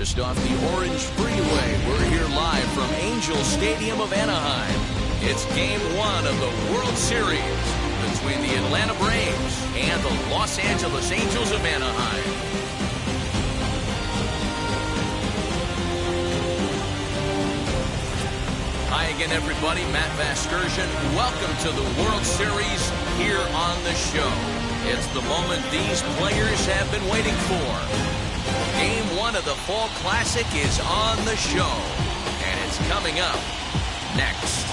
Just off the Orange Freeway, we're here live from Angel Stadium of Anaheim. It's Game 1 of the World Series between the Atlanta Braves and the Los Angeles Angels of Anaheim. Hi again, everybody. Matt Vasgersian. Welcome to the World Series here on the show. It's the moment these players have been waiting for. Game 1 of the Fall Classic is on the show, and it's coming up next.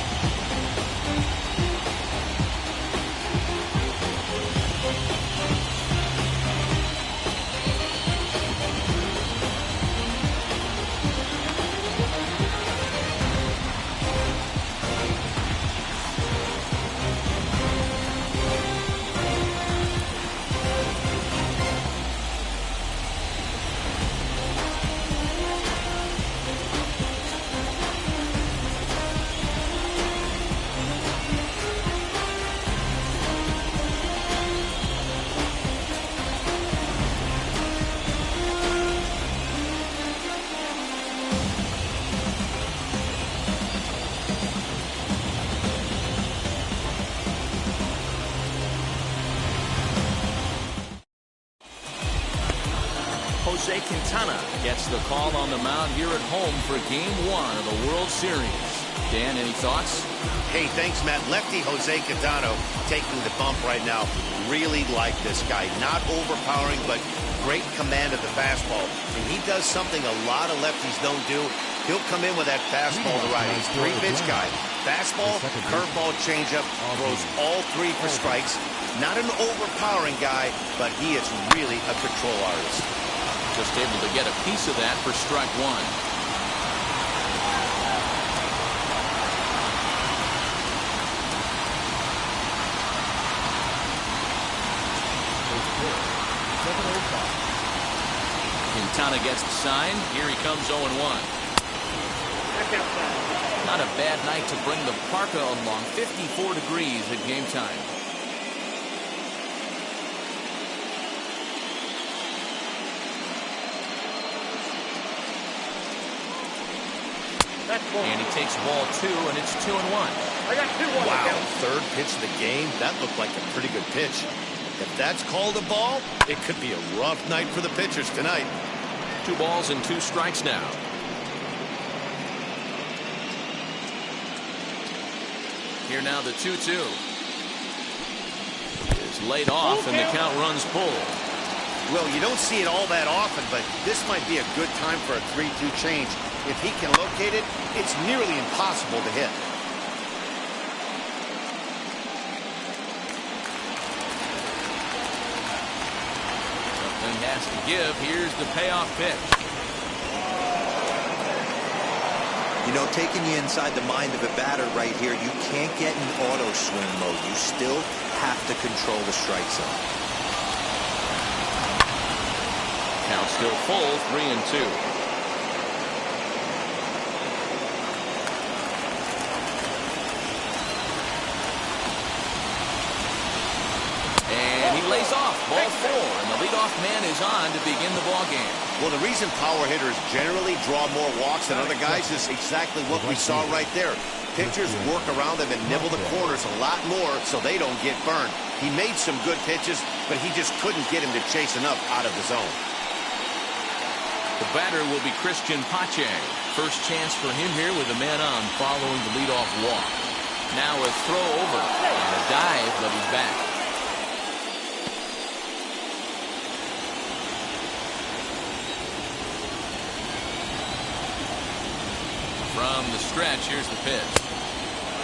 Jose Quintana gets the call on the mound here at home for Game 1 of the World Series. Dan, any thoughts? Hey, thanks, Matt. Lefty Jose Quintana taking the bump right now. Really like this guy. Not overpowering, but great command of the fastball. And he does something a lot of lefties don't do. He'll come in with that fastball to righties. Three-pitch guy. Fastball, curveball, changeup. Throws all three for strikes. Not an overpowering guy, but he is really a control artist. Just able to get a piece of that for strike one. Quintana gets the sign. Here he comes 0-1. Not a bad night to bring the parka along. 54 degrees at game time. And he takes ball 2, and it's 2-1. Wow, third pitch of the game. That looked like a pretty good pitch. If that's called a ball, it could be a rough night for the pitchers tonight. 2 balls and 2 strikes now. Here now the 2-2. It's laid off, and the count runs full. Well, you don't see it all that often, but this might be a good time for a 3-2 change. If he can locate it, it's nearly impossible to hit. Something has to give. Here's the payoff pitch. You know, taking you inside the mind of a batter right here, you can't get in auto swing mode. You still have to control the strike zone. Count still full, 3-2. Lays off, ball 4, and the leadoff man is on to begin the ball game. Well, the reason power hitters generally draw more walks than other guys is exactly what we saw right there. Pitchers work around them and nibble the corners a lot more so they don't get burned. He made some good pitches, but he just couldn't get him to chase enough out of the zone. The batter will be Christian Pache. First chance for him here with a man on following the leadoff walk. Now a throw over and a dive, but he's back. From the stretch, here's the pitch.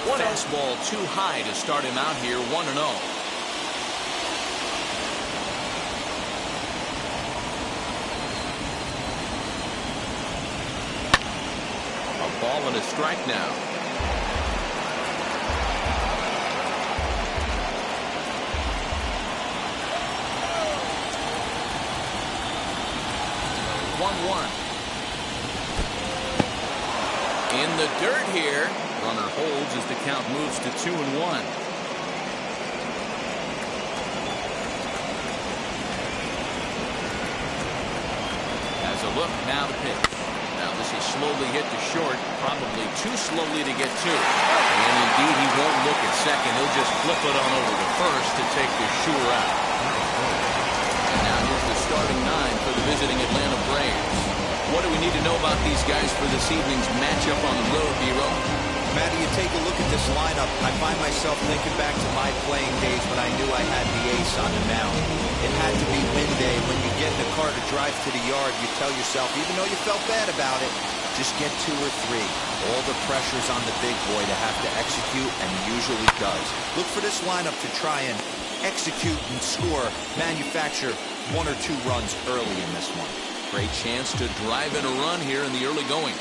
Fastball too high to start him out here, 1-0. A ball and a strike now. In the dirt here. Runner holds as the count moves to 2-1. Has a look, now the pitch. Now this is slowly hit to short, probably too slowly to get to. And indeed, he won't look at second. He'll just flip it on over to first to take the sure out. And now here's the starting nine for the visiting Atlanta Braves. What do we need to know about these guys for this evening's matchup on the road, D-Row? Matty, you take a look at this lineup. I find myself thinking back to my playing days when I knew I had the ace on the mound. It had to be midday. When you get in the car to drive to the yard, you tell yourself, even though you felt bad about it, just get 2 or 3. All the pressure's on the big boy to have to execute, and he usually does. Look for this lineup to try and execute and score, manufacture 1 or 2 runs early in this one. Great chance to drive in a run here in the early going.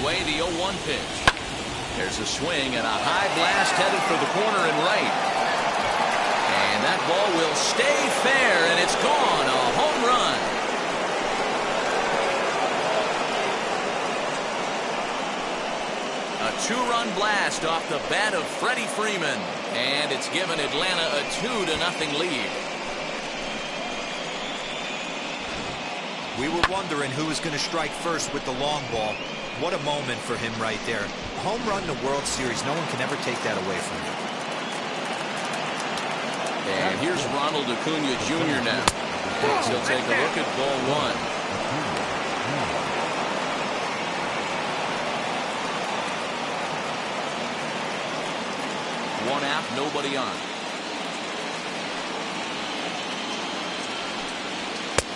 Way the 0-1 pitch. There's a swing and a high blast headed for the corner and right. And that ball will stay fair, and it's gone. A home run. A 2-run blast off the bat of Freddie Freeman, and it's given Atlanta a 2-0 lead. We were wondering who was going to strike first with the long ball. What a moment for him right there. Home run in the World Series. No one can ever take that away from him. And here's Ronald Acuna Jr. now. He'll take a look at ball 1. One out, nobody on.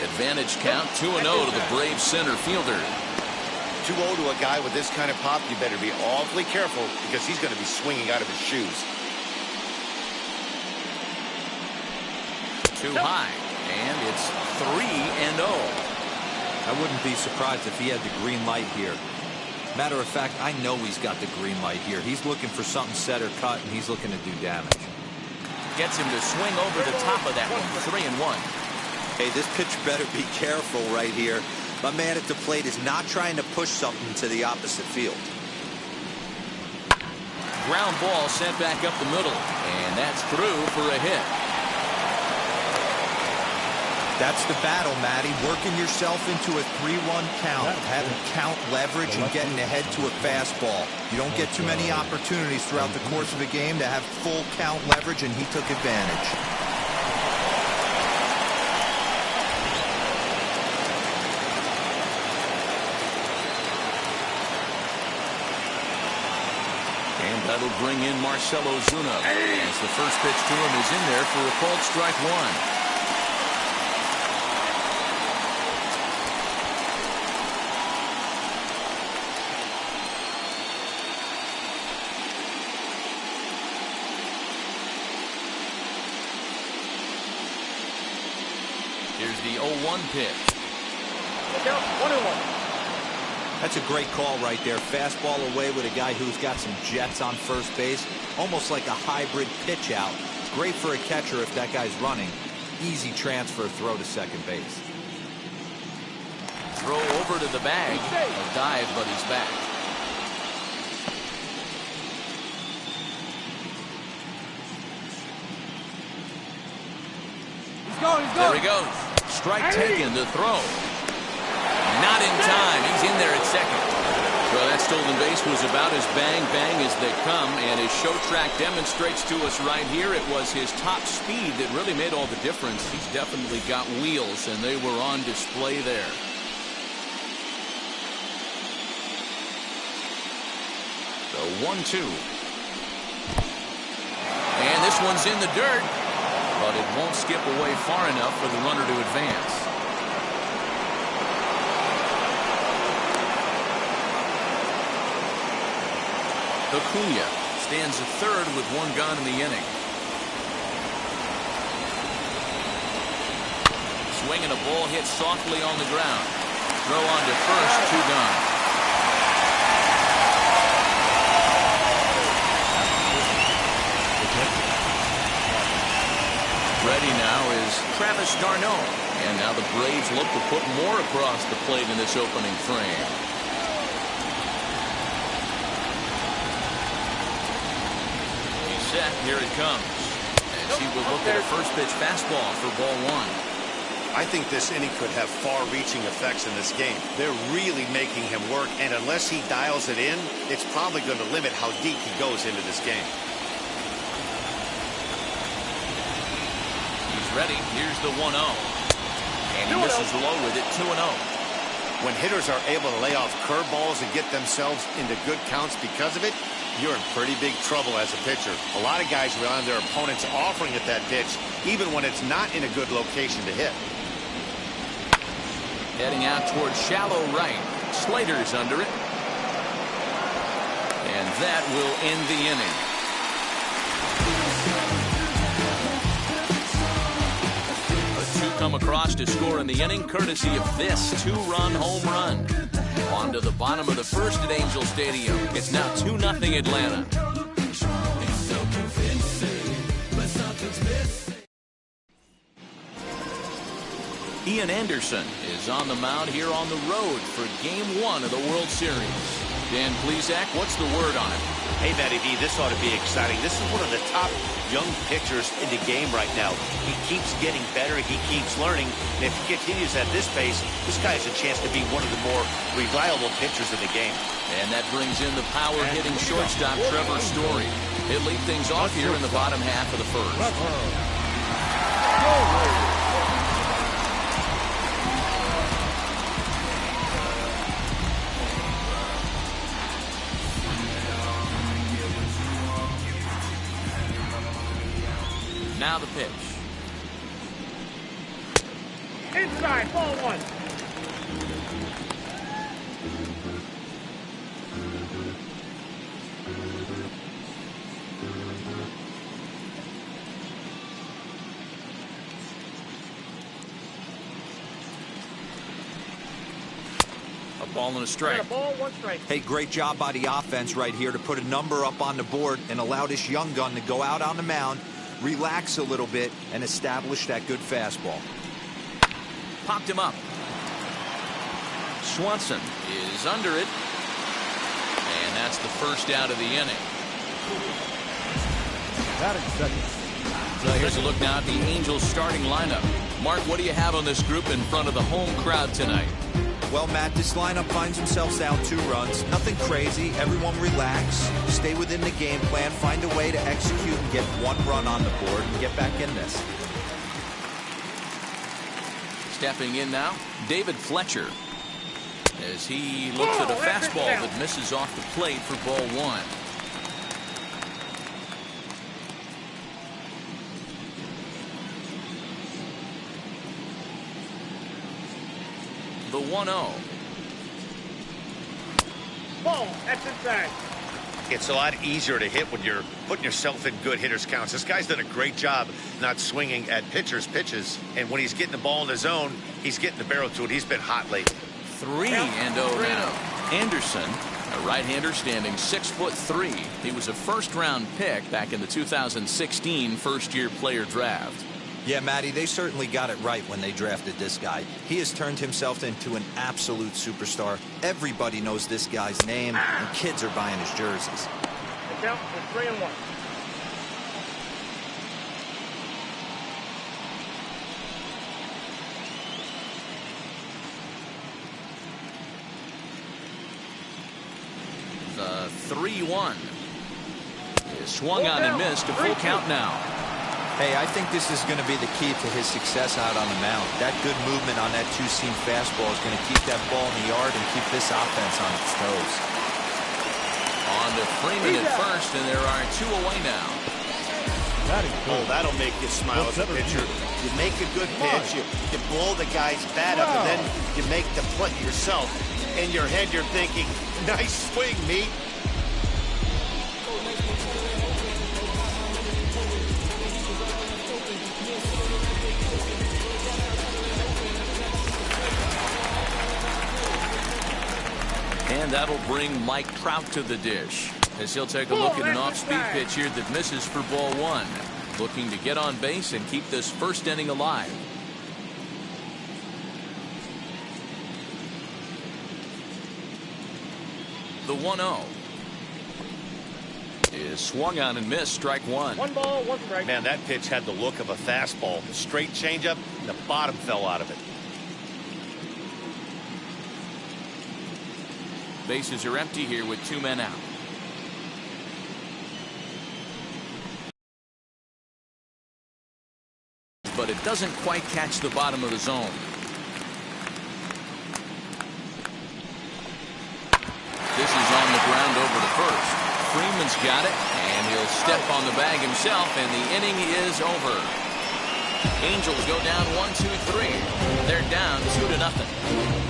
Advantage count 2-0 to the Braves center fielder. 2-0 to a guy with this kind of pop, you better be awfully careful because he's going to be swinging out of his shoes. Too high, and it's 3-0. I wouldn't be surprised if he had the green light here. Matter of fact, I know he's got the green light here. He's looking for something set or cut, and he's looking to do damage. Gets him to swing over the top of that one. 3-1. Hey, this pitcher better be careful right here. My man at the plate is not trying to push something to the opposite field. Ground ball sent back up the middle, and that's through for a hit. That's the battle, Matty. Working yourself into a 3-1 count, having count leverage and getting ahead to a fastball. You don't get too many opportunities throughout the course of a game to have full count leverage, and he took advantage. That'll bring in Marcell Ozuna as the first pitch to him is in there for a called strike 1. Here's the 0-1 pitch. Look out, 1-1. That's a great call right there. Fastball away with a guy who's got some jets on first base. Almost like a hybrid pitch out. Great for a catcher if that guy's running. Easy transfer throw to second base. Throw over to the bag. A dive, but he's back. He's going. There he goes. Strike taken to throw. Not in time. He's in there at second. Well, that stolen base was about as bang-bang as they come, and his show track demonstrates to us right here it was his top speed that really made all the difference. He's definitely got wheels, and they were on display there. The 1-2. And this one's in the dirt, but it won't skip away far enough for the runner to advance. Acuna stands at third with 1 gone in the inning. Swinging a ball hit softly on the ground. Throw on to first, 2 gone. Ready now is Travis d'Arnaud. And now the Braves look to put more across the plate in this opening frame. Here it comes. As he will look at a first pitch fastball for ball one. I think this inning could have far-reaching effects in this game. They're really making him work, and unless he dials it in, it's probably going to limit how deep he goes into this game. He's ready. Here's the 1-0. And he misses low with it, 2-0. When hitters are able to lay off curveballs and get themselves into good counts because of it, you're in pretty big trouble as a pitcher. A lot of guys rely on their opponents offering at that pitch, even when it's not in a good location to hit. Heading out towards shallow right. Slater's under it. And that will end the inning. A two come across to score in the inning, courtesy of this two-run home run. On to the bottom of the first at Angel Stadium. It's now 2-0 Atlanta. Ian Anderson is on the mound here on the road for Game 1 of the World Series. Dan Plesac, what's the word on it? Hey, Matty V, this ought to be exciting. This is one of the top young pitchers in the game right now. He keeps getting better. He keeps learning. And if he continues at this pace, this guy has a chance to be one of the more reliable pitchers in the game. And that brings in the power-hitting shortstop Trevor Story. He'll lead things off here in the bottom half of the first. Now the pitch. Inside, ball one. A ball and a strike. A ball, one strike. Hey, great job by the offense right here to put a number up on the board and allow this young gun to go out on the mound, relax a little bit, and establish that good fastball. Popped him up. Swanson is under it. And that's the first out of the inning. So here's a look now at the Angels starting lineup. Mark, what do you have on this group in front of the home crowd tonight? Well, Matt, this lineup finds themselves down 2 runs. Nothing crazy. Everyone relax. Stay within the game plan. Find a way to execute and get 1 run on the board and get back in this. Stepping in now, David Fletcher. As he looks at a fastball that misses off the plate for ball 1. The 1-0. Ball, that's inside. It's a lot easier to hit when you're putting yourself in good hitters' counts. This guy's done a great job not swinging at pitchers' pitches. And when he's getting the ball in the zone, he's getting the barrel to it. He's been hot lately. 3-0 now. Anderson, a right-hander standing 6'3". He was a first-round pick back in the 2016 first-year player draft. Yeah, Matty, they certainly got it right when they drafted this guy. He has turned himself into an absolute superstar. Everybody knows this guy's name, and kids are buying his jerseys. The count is 3-1. The 3-1 is swung on and missed. A full count now. Hey, I think this is going to be the key to his success out on the mound. That good movement on that two-seam fastball is going to keep that ball in the yard and keep this offense on its toes. On to Freeman at first, and there are 2 away now. Oh, that'll make you smile as a pitcher. You make a good pitch, you blow the guy's bat up, and then you make the play yourself. In your head, you're thinking, nice swing, meat. And that'll bring Mike Trout to the dish as he'll take a look at an off-speed pitch here that misses for ball 1. Looking to get on base and keep this first inning alive. The 1-0 is swung on and missed. Strike one. 1 ball, 1 strike. Man, that pitch had the look of a fastball. Straight changeup, and the bottom fell out of it. Bases are empty here with 2 men out. But it doesn't quite catch the bottom of the zone. This is on the ground over to first. Freeman's got it, and he'll step on the bag himself, and the inning is over. Angels go down 1-2-3. They're down 2-0.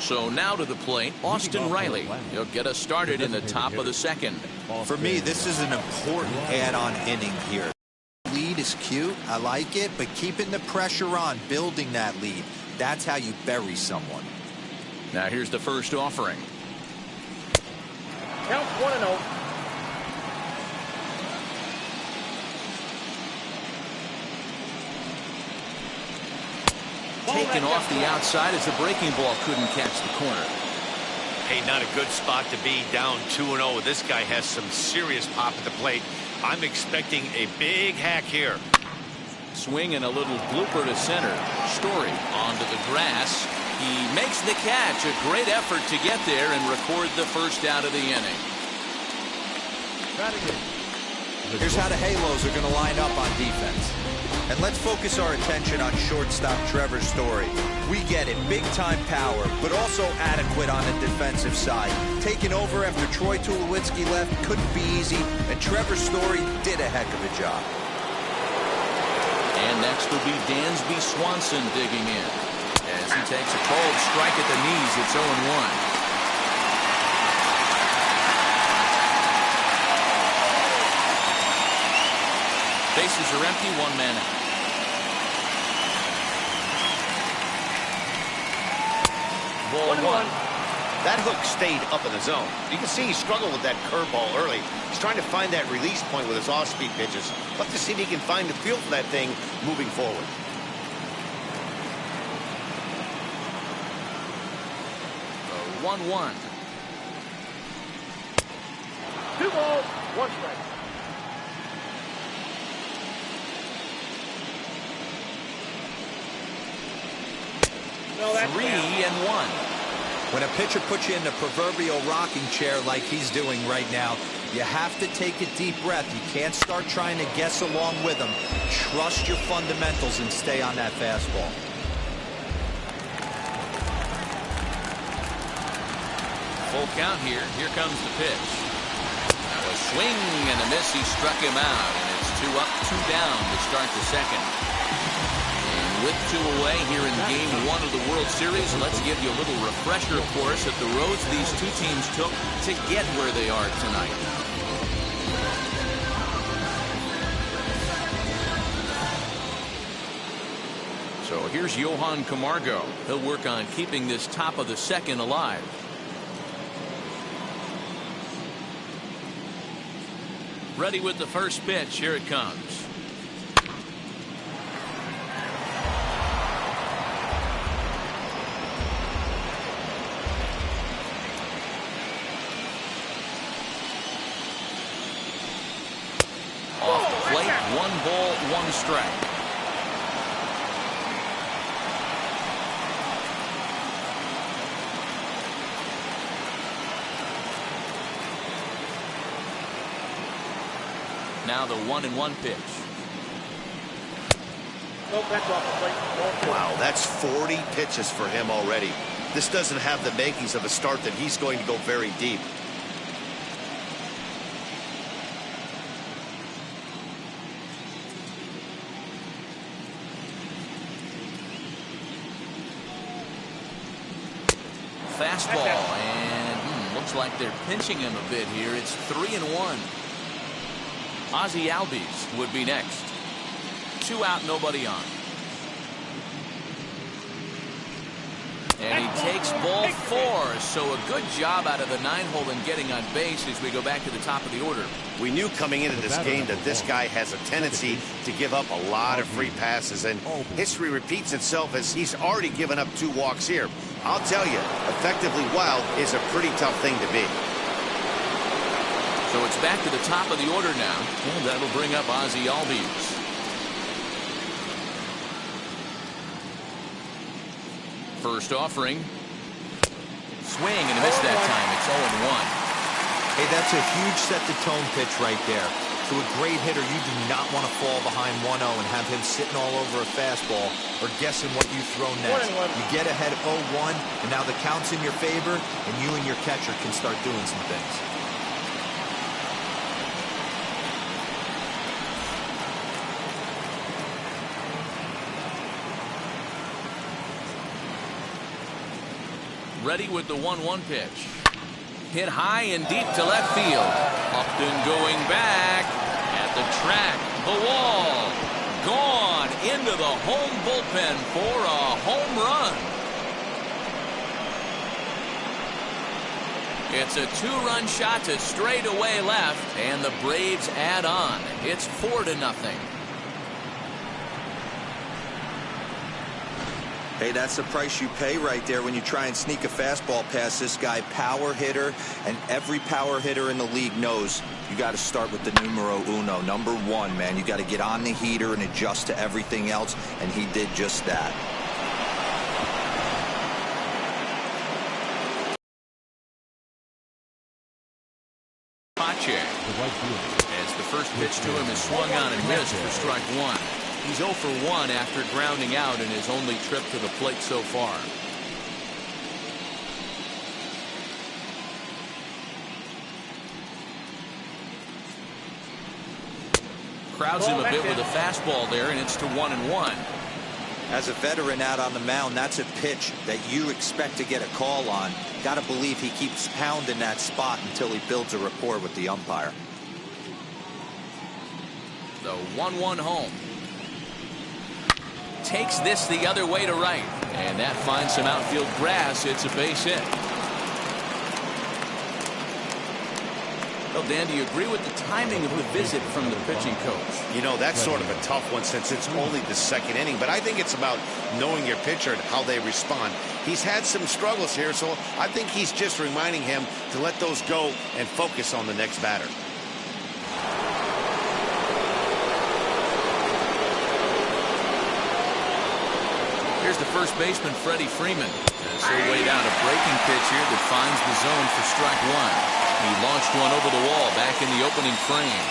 So now to the plate, Austin Riley. He'll get us started in the top of the second. For me, this is an important add-on inning here. Lead is cute. I like it, but keeping the pressure on, building that lead, that's how you bury someone. Now here's the first offering. Count 1-0. Taken off the outside as the breaking ball couldn't catch the corner. Hey, not a good spot to be, down 2-0. This guy has some serious pop at the plate. I'm expecting a big hack here. Swing and a little blooper to center. Story onto the grass. He makes the catch. A great effort to get there and record the first out of the inning. Here's how the Halos are going to line up on defense. And let's focus our attention on shortstop Trevor Story. We get it, big-time power, but also adequate on the defensive side. Taking over after Troy Tulowitzki left couldn't be easy, and Trevor Story did a heck of a job. And next will be Dansby Swanson digging in. As he takes a cold strike at the knees, it's 0-1. Bases are empty, 1 man out. Ball 1. That hook stayed up in the zone. You can see he struggled with that curveball early. He's trying to find that release point with his off-speed pitches. Love to see if he can find the feel for that thing moving forward. The 1-1. 2 balls, 1 strike. No, that's 3-1. When a pitcher puts you in the proverbial rocking chair like he's doing right now, you have to take a deep breath. You can't start trying to guess along with him. Trust your fundamentals and stay on that fastball. Full count here. Here comes the pitch. Now a swing and a miss. He struck him out, and it's 2 up, 2 down to start the second. With 2 away here in Game 1 of the World Series, let's give you a little refresher, of course, at the roads these two teams took to get where they are tonight. So here's Johan Camargo. He'll work on keeping this top of the second alive. Ready with the first pitch. Here it comes. One ball, 1 strike. Now the 1-1 pitch. Nope, that's off the plate. Wow, that's 40 pitches for him already. This doesn't have the makings of a start that he's going to go very deep. Fastball, and looks like they're pinching him a bit here. It's 3-1. Ozzie Albies would be next. 2 out, nobody on. And he takes ball 4. So a good job out of the 9-hole in getting on base as we go back to the top of the order. We knew coming into this game that this guy has a tendency to give up a lot of free passes, and history repeats itself as he's already given up 2 walks here. I'll tell you, effectively wild is a pretty tough thing to be. So it's back to the top of the order now, and that'll bring up Ozzie Albies. First offering. Swing and a miss that time. It's 0-1. Hey, that's a huge set-the-tone pitch right there. To a great hitter, you do not want to fall behind 1-0 and have him sitting all over a fastball or guessing what you throw next. You get ahead 0-1, and now the count's in your favor, and you and your catcher can start doing some things. Ready with the 1-1 pitch. Hit high and deep to left field. Upton going back at the track, the wall, gone into the home bullpen for a home run. It's a 2-run shot to straightaway left, and the Braves add on. It's 4-0. Hey, that's the price you pay right there when you try and sneak a fastball past this guy. Power hitter, and every power hitter in the league knows you got to start with the numero uno, number 1, man. You got to get on the heater and adjust to everything else, and he did just that. Pache, as the first pitch to him is swung on and missed for strike 1. He's 0 for 1 after grounding out in his only trip to the plate so far. Crowds him a bit with a fastball there, and it's to 1-1. As a veteran out on the mound, that's a pitch that you expect to get a call on. Got to believe he keeps pounding that spot until he builds a rapport with the umpire. The 1-1 home. Takes this the other way to right, and that finds some outfield grass. It's a base hit. Well, Dan, do you agree with the timing of the visit from the pitching coach? You know, that's sort of a tough one since it's only the 2nd inning, but I think it's about knowing your pitcher and how they respond. He's had some struggles here, so I think he's just reminding him to let those go and focus on the next batter. Here's the first baseman, Freddie Freeman. As he'll lay down a breaking pitch here that finds the zone for strike 1. He launched one over the wall back in the opening frame.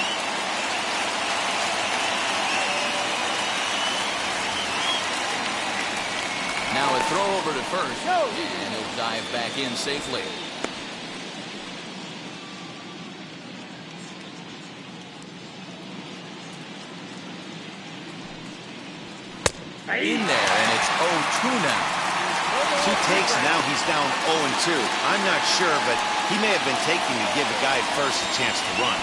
Now a throw over to first, and he'll dive back in safely. In there, and it's 0-2 now. 2 takes, and now he's down 0-2. I'm not sure, but he may have been taking to give the guy at first a chance to run.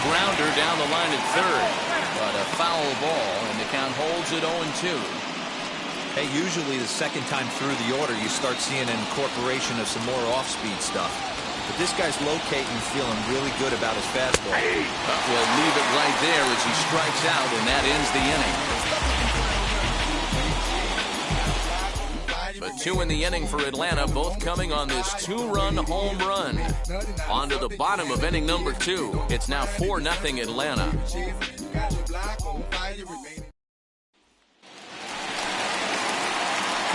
Grounder down the line at third, but a foul ball, and the count holds at 0-2. Hey, usually the second time through the order, you start seeing an incorporation of some more off-speed stuff. But this guy's locating, feeling really good about his fastball. We'll leave it right there as he strikes out, and that ends the inning. But 2 in the inning for Atlanta, both coming on this 2-run home run. On to the bottom of inning number 2. It's now 4-0 Atlanta.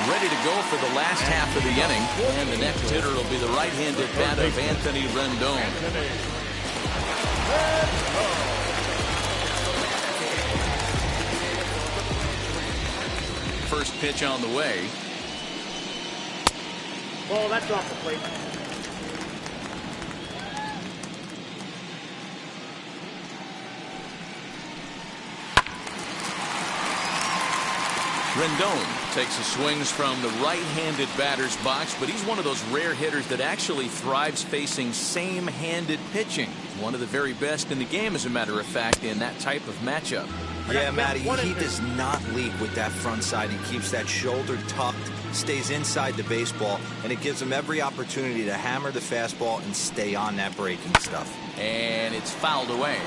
Ready to go for the last half of the inning, and the next hitter will be the right-handed bat of Anthony Rendon. First pitch on the way. Ball, that's off the plate. Rendon takes his swings from the right-handed batter's box, but he's one of those rare hitters that actually thrives facing same-handed pitching. One of the very best in the game, as a matter of fact, in that type of matchup. Yeah, Matty, he does not lead with that front side. He keeps that shoulder tucked, stays inside the baseball, and it gives him every opportunity to hammer the fastball and stay on that breaking stuff. And it's fouled away.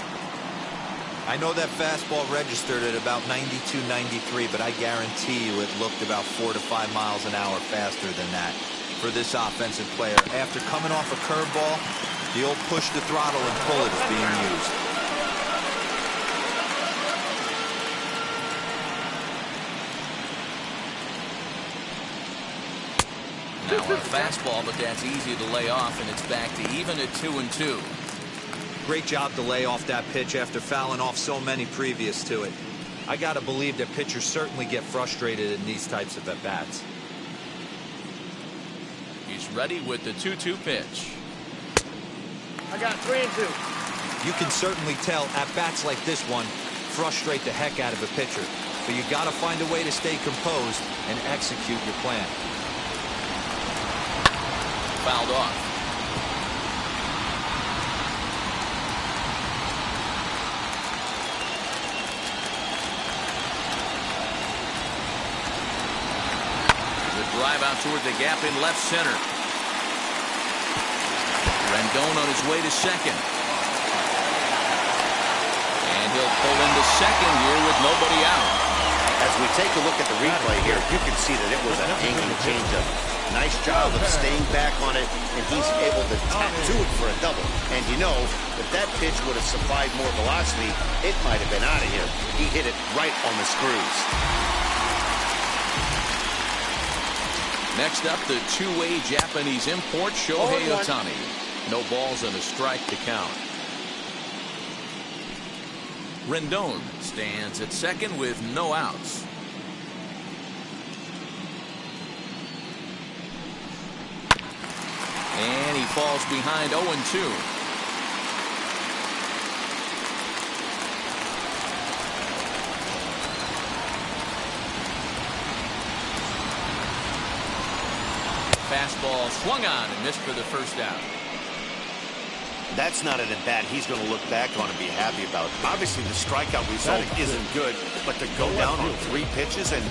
I know that fastball registered at about 92, 93, but I guarantee you it looked about 4 to 5 miles an hour faster than that for this offensive player. After coming off a curveball, the old push the throttle and pull it is being used. Now a fastball, but that's easy to lay off, and it's back to even at 2-2. Great job to lay off that pitch after fouling off so many previous to it. I got to believe that pitchers certainly get frustrated in these types of at-bats. He's ready with the 2-2 pitch. I got 3-2. You can certainly tell at-bats like this one frustrate the heck out of a pitcher, but you got to find a way to stay composed and execute your plan. Fouled off. The drive out toward the gap in left center. Rendon on his way to second. And he'll pull into second here with nobody out. As we take a look at the replay here, you can see that it was a hanging changeup. Nice job of staying back on it, and he's able to tattoo it for a double. And you know, if that pitch would have supplied more velocity, it might have been out of here. He hit it right on the screws. Next up, the two-way Japanese import, Shohei Ohtani. No balls and a strike to count. Rendon stands at second with no outs. And he falls behind 0-2. Fastball swung on and missed for the first out. That's not an at-bat he's going to look back on and be happy about. Obviously, the strikeout result isn't good, but to go down on 3 pitches and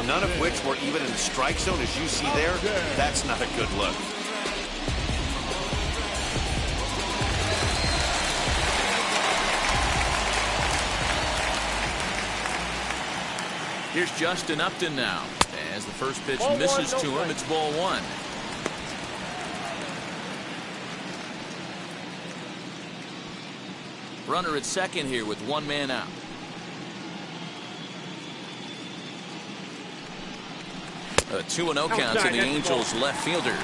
none of which were even in the strike zone, as you see there, that's not a good look. Here's Justin Upton now. As the first pitch misses to him, it's ball 1. Runner at second here with 1 man out. A 2-0 count to the Angels left fielder.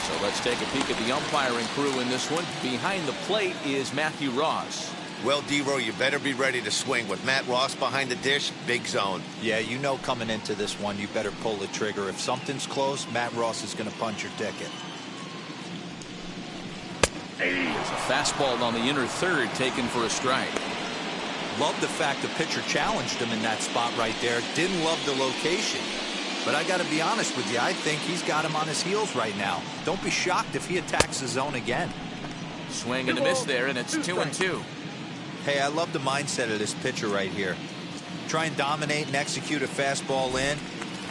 So let's take a peek at the umpiring crew in this one. Behind the plate is Matthew Ross. Well, D-Row, you better be ready to swing. With Matt Ross behind the dish, big zone. Yeah, you know coming into this one, you better pull the trigger. If something's close, Matt Ross is going to punch your ticket. There's a fastball on the inner third taken for a strike. Love the fact the pitcher challenged him in that spot right there. Didn't love the location. But I got to be honest with you, I think he's got him on his heels right now. Don't be shocked if he attacks the zone again. Swing and a miss there, and it's 2-2. Hey, I love the mindset of this pitcher right here. Try and dominate and execute a fastball in,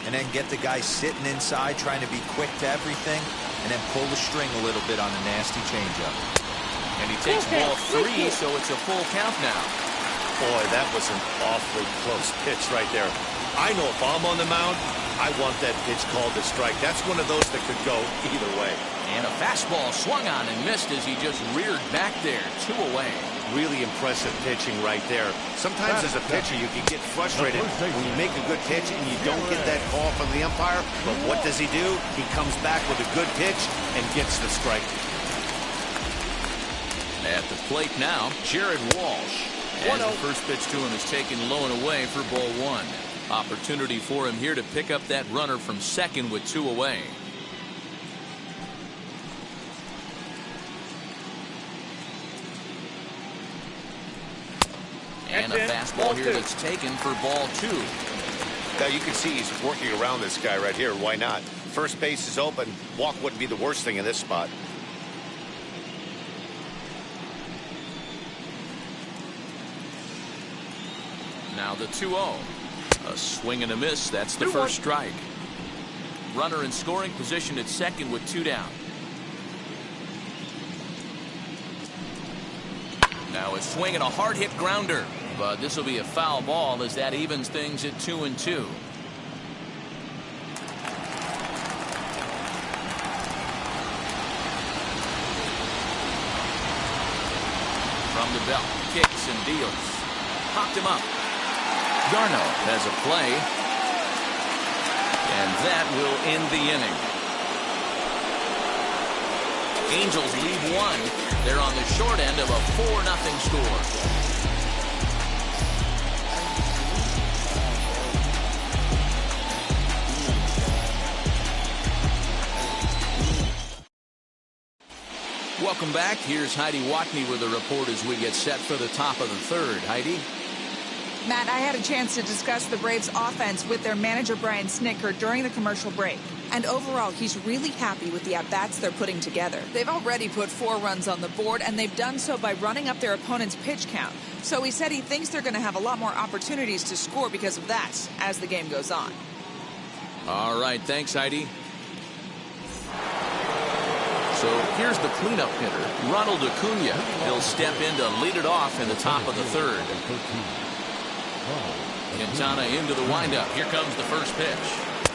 and then get the guy sitting inside trying to be quick to everything, and then pull the string a little bit on a nasty changeup. And he takes ball 3, so it's a full count now. Boy, that was an awfully close pitch right there. I know if I'm on the mound, I want that pitch called a strike. That's one of those that could go either way. And a fastball swung on and missed as he just reared back there. 2 away. Really impressive pitching right there. Sometimes as a pitcher, you can get frustrated when you make a good pitch and you don't get that call from the umpire. But what does he do? He comes back with a good pitch and gets the strike. At the plate now, Jared Walsh. As the first pitch to him is taken low and away for ball 1. Opportunity for him here to pick up that runner from second with 2 away. And a fastball here that's taken for ball 2. Now you can see he's working around this guy right here. Why not? First base is open. Walk wouldn't be the worst thing in this spot. Now the 2-0. A swing and a miss. That's the first strike. Runner in scoring position at second with 2 down. Now a swing and a hard hit grounder. But this will be a foul ball as that evens things at 2-2. From the belt, kicks and deals. Popped him up. Darno has a play. And that will end the inning. Angels lead 1. They're on the short end of a 4-0 score. Welcome back. Here's Heidi Watney with a report as we get set for the top of the third. Heidi? Matt, I had a chance to discuss the Braves' offense with their manager, Brian Snitker, during the commercial break. And overall, he's really happy with the at-bats they're putting together. They've already put 4 runs on the board, and they've done so by running up their opponent's pitch count. So he said he thinks they're going to have a lot more opportunities to score because of that as the game goes on. All right. Thanks, Heidi. So here's the cleanup hitter, Ronald Acuna. He'll step in to lead it off in the top of the third. Quintana into the windup. Here comes the first pitch.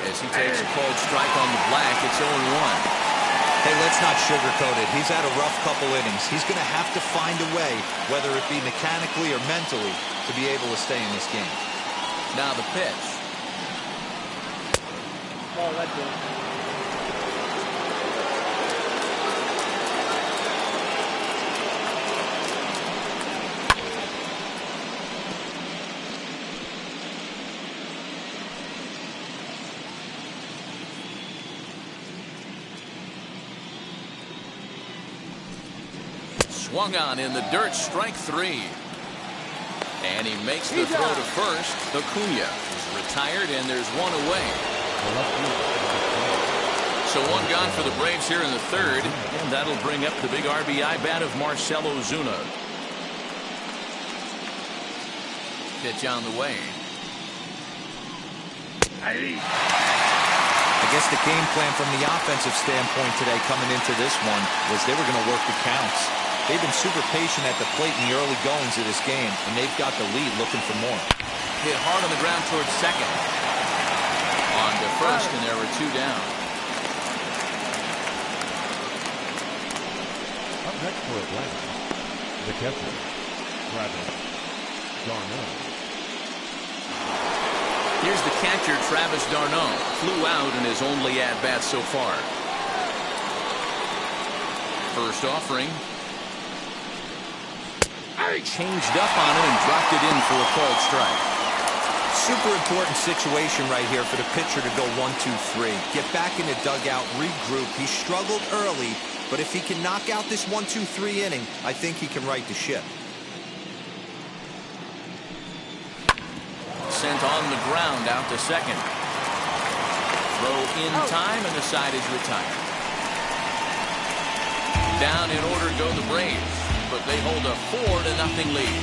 As he takes a called strike on the black, it's 0-1. Hey, let's not sugarcoat it. He's had a rough couple innings. He's going to have to find a way, whether it be mechanically or mentally, to be able to stay in this game. Now the pitch. Oh, that's good. Swung on in the dirt, strike 3. And he makes the throw to first. Acuna is retired, and there's 1 away. So 1 gone for the Braves here in the third, and that'll bring up the big RBI bat of Marcell Ozuna. Pitch on the way. I guess the game plan from the offensive standpoint today coming into this one was they were going to work the counts. They've been super patient at the plate in the early goings of this game, and they've got the lead looking for more. Hit hard on the ground towards second. On to first, and there were 2 down. Up next for Atlanta, the catcher, Travis d'Arnaud. Here's the catcher, Travis d'Arnaud. Flew out in his only at-bat so far. First offering. Changed up on him and dropped it in for a called strike. Super important situation right here for the pitcher to go 1-2-3. Get back in the dugout, regroup. He struggled early, but if he can knock out this 1-2-3 inning, I think he can right the ship. Sent on the ground out to second. Throw in time, and the side is retired. Down in order go the Braves, but they hold a 4-0 lead.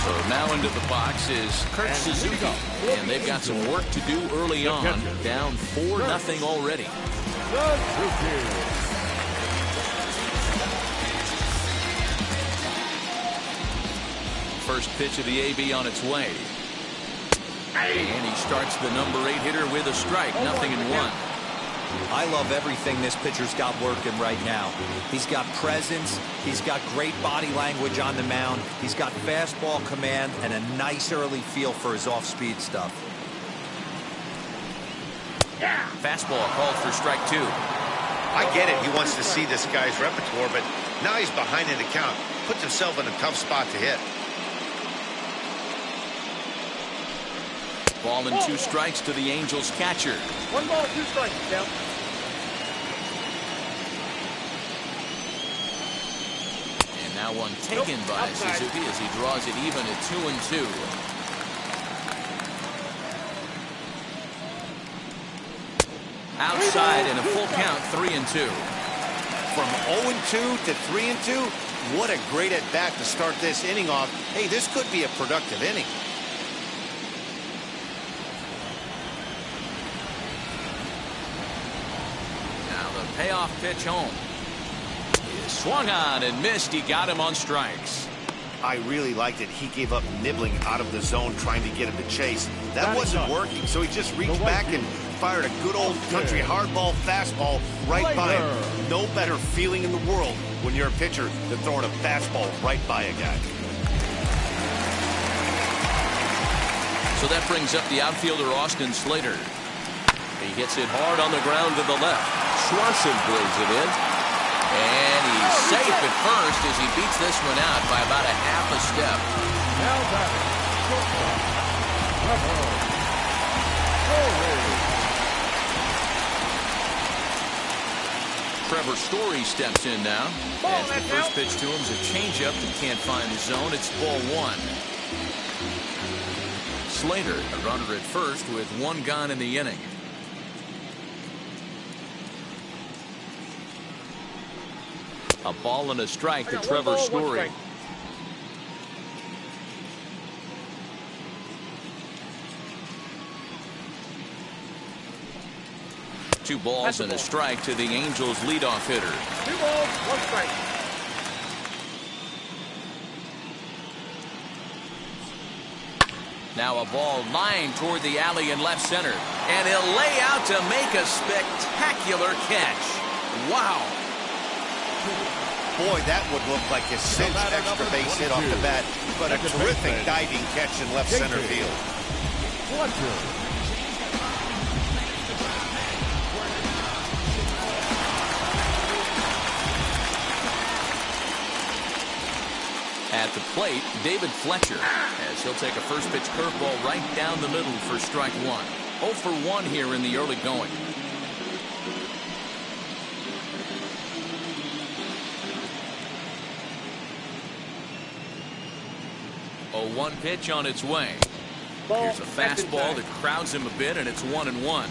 So now into the box is Kurt Suzuki, and they've got some work to do early on. Down 4-0 already. First pitch of the AB on its way. And he starts the number 8 hitter with a strike. 0-1. I love everything this pitcher's got working right now. He's got presence. He's got great body language on the mound. He's got fastball command and a nice early feel for his off-speed stuff. Fastball called for strike 2. I get it. He wants to see this guy's repertoire, but now he's behind in the count. Puts himself in a tough spot to hit. Ball and 2 strikes to the Angels catcher. 1 ball, 2 strikes, down. And now one taken by Suzuki as he draws it even at 2-2. Outside and a full count, 3-2. From 0-2 to 3-2, what a great at-bat to start this inning off. Hey, this could be a productive inning. Now the payoff pitch home. He swung on and missed. He got him on strikes. I really liked it. He gave up nibbling out of the zone trying to get him to chase. That wasn't working, so he just reached back and fired a good old country hardball fastball right by him. No better feeling in the world when you're a pitcher than throwing a fastball right by a guy. So that brings up the outfielder Austin Slater. He hits it hard on the ground to the left. Swanson brings it in. And he's safe at first as he beats this one out by about a half a step. Now batting, Trevor Story steps in now. As the first pitch to him is a changeup that can't find the zone. It's ball one. Slater, a runner at first with one gone in the inning. A ball and a strike to Trevor Story. Two balls and a strike to the Angels leadoff hitter. 2 balls, 1 strike. Now a ball lined toward the alley in left center. And he'll lay out to make a spectacular catch. Wow. Boy, that would look like a cinch extra base hit off the bat, but a terrific diving catch in left center field. At the plate, David Fletcher, as he'll take a first pitch curveball right down the middle for strike one. 0 for 1 here in the early going. 0-1 pitch on its way. Here's a fastball that crowds him a bit, and it's 1-1.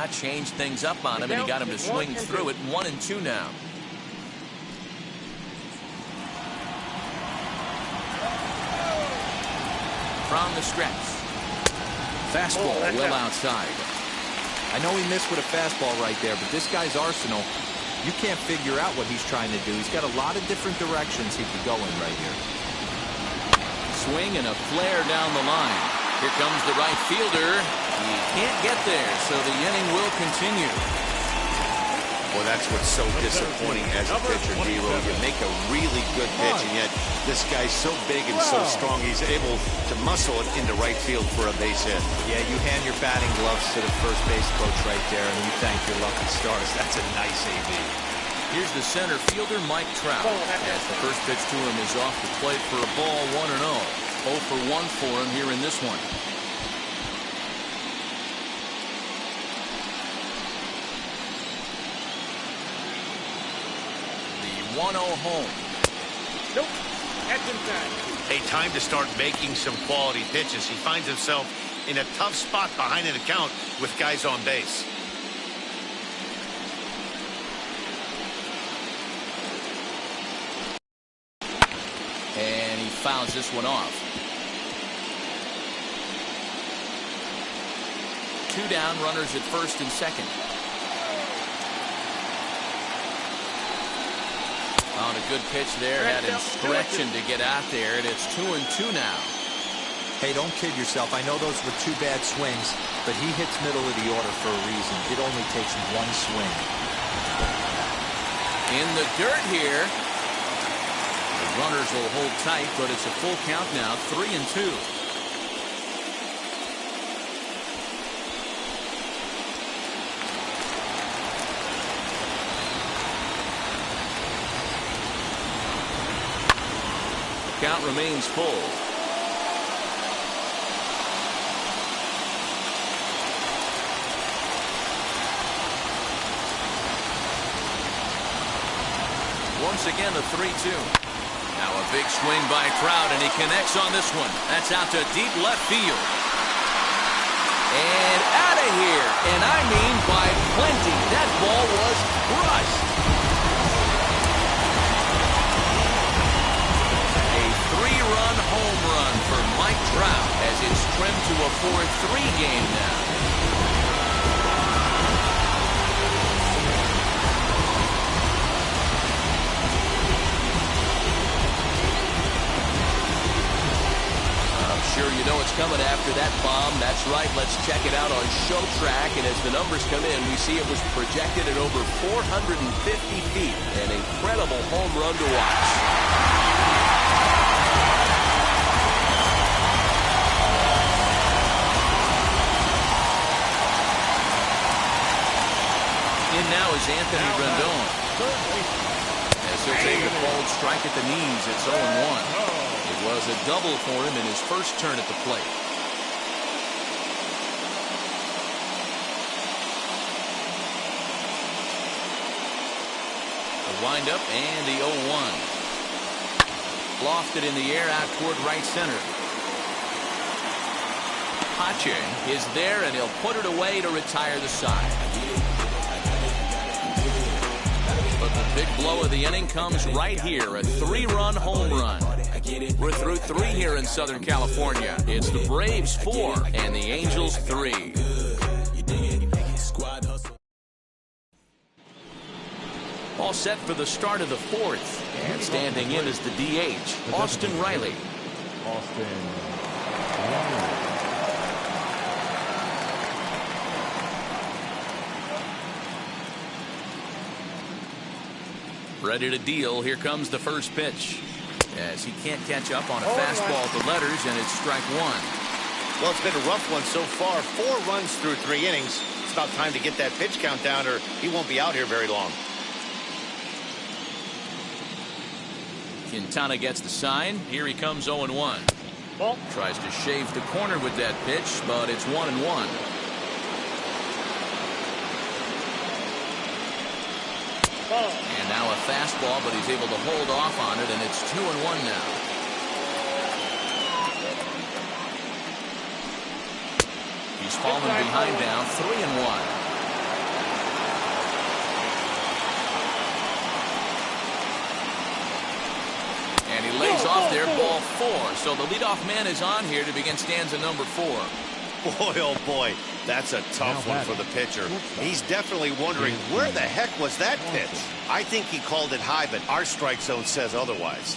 Changed things up on him, and he got him to swing through it. 1-2 now. From the stretch. Fastball well outside. I know he missed with a fastball right there, but this guy's arsenal, you can't figure out what he's trying to do. He's got a lot of different directions he could go in right here. Swing and a flare down the line. Here comes the right fielder. He can't get there, so the inning will continue. Well, that's what's so disappointing as a pitcher, D-Row. You make a really good pitch, and yet this guy's so big and so strong, he's able to muscle it into right field for a base hit. Yeah, you hand your batting gloves to the first base coach right there, and you thank your lucky stars. That's a nice AB. Here's the center fielder, Mike Trout, as the first pitch to him is off the plate for a ball, 1-0. 0 for 1 for him here in this one. The 1-0 home. Nope. That's inside. Hey, time to start making some quality pitches. He finds himself in a tough spot behind an account with guys on base. And he fouls this one off. 2 down, runners at first and second. On a good pitch there, had him stretching to get out there, and it's 2-2 now. Hey, don't kid yourself. I know those were 2 bad swings, but he hits middle of the order for a reason. It only takes 1 swing. In the dirt here. The runners will hold tight, but it's a full count now, 3-2. Count remains full. Once again, a 3-2. Now a big swing by Trout, and he connects on this one. That's out to deep left field. And out of here. And I mean by plenty. That ball was crushed. A 3-run home run for Mike Trout as it's trimmed to a 4-3 game now. Sure, you know it's coming after that bomb. That's right. Let's check it out on Show Track. And as the numbers come in, we see it was projected at over 450 feet. An incredible home run to watch. In now is Anthony Rendon. As he'll take a bold strike at the knees. It's 0-1. It was a double for him in his first turn at the plate. The windup and the 0-1. Lofted in the air out toward right center. Pache is there, and he'll put it away to retire the side. But the big blow of the inning comes right here, a 3-run home run. We're through 3 here in Southern California. It's the Braves 4 and the Angels 3. All set for the start of the 4th. And standing in is the DH, Austin Riley. Ready to deal. Here comes the first pitch. As he can't catch up on a fastball at the letters, and it's strike 1. Well, it's been a rough one so far. 4 runs through 3 innings. It's about time to get that pitch count down, or he won't be out here very long. Quintana gets the sign. Here he comes 0-1. Tries to shave the corner with that pitch, but it's 1-1. And now a fastball, but he's able to hold off on it, and it's 2-1 now. He's fallen behind now, 3-1. And he lays off there, ball 4. So the leadoff man is on here to begin stanza number 4. Boy, oh boy, that's a tough one for the pitcher. He's definitely wondering, where the heck was that pitch? I think he called it high, but our strike zone says otherwise.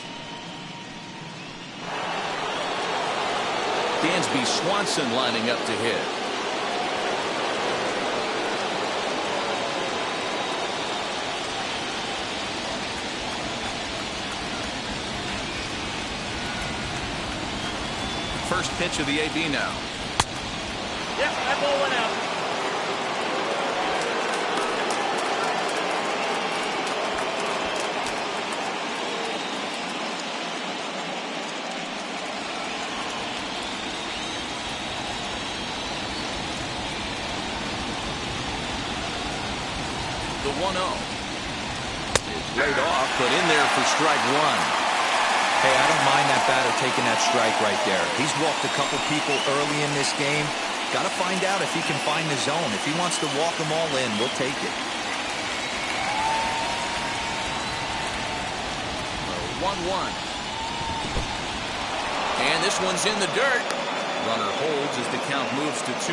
Dansby Swanson lining up to hit. First pitch of the AB now. Yep, that ball went out. The 1-0 is laid off, but in there for strike 1. Hey, I don't mind that batter taking that strike right there. He's walked a couple people early in this game. Got to find out if he can find the zone. If he wants to walk them all in, we'll take it. 1-1. And this one's in the dirt. Runner holds as the count moves to 2-1.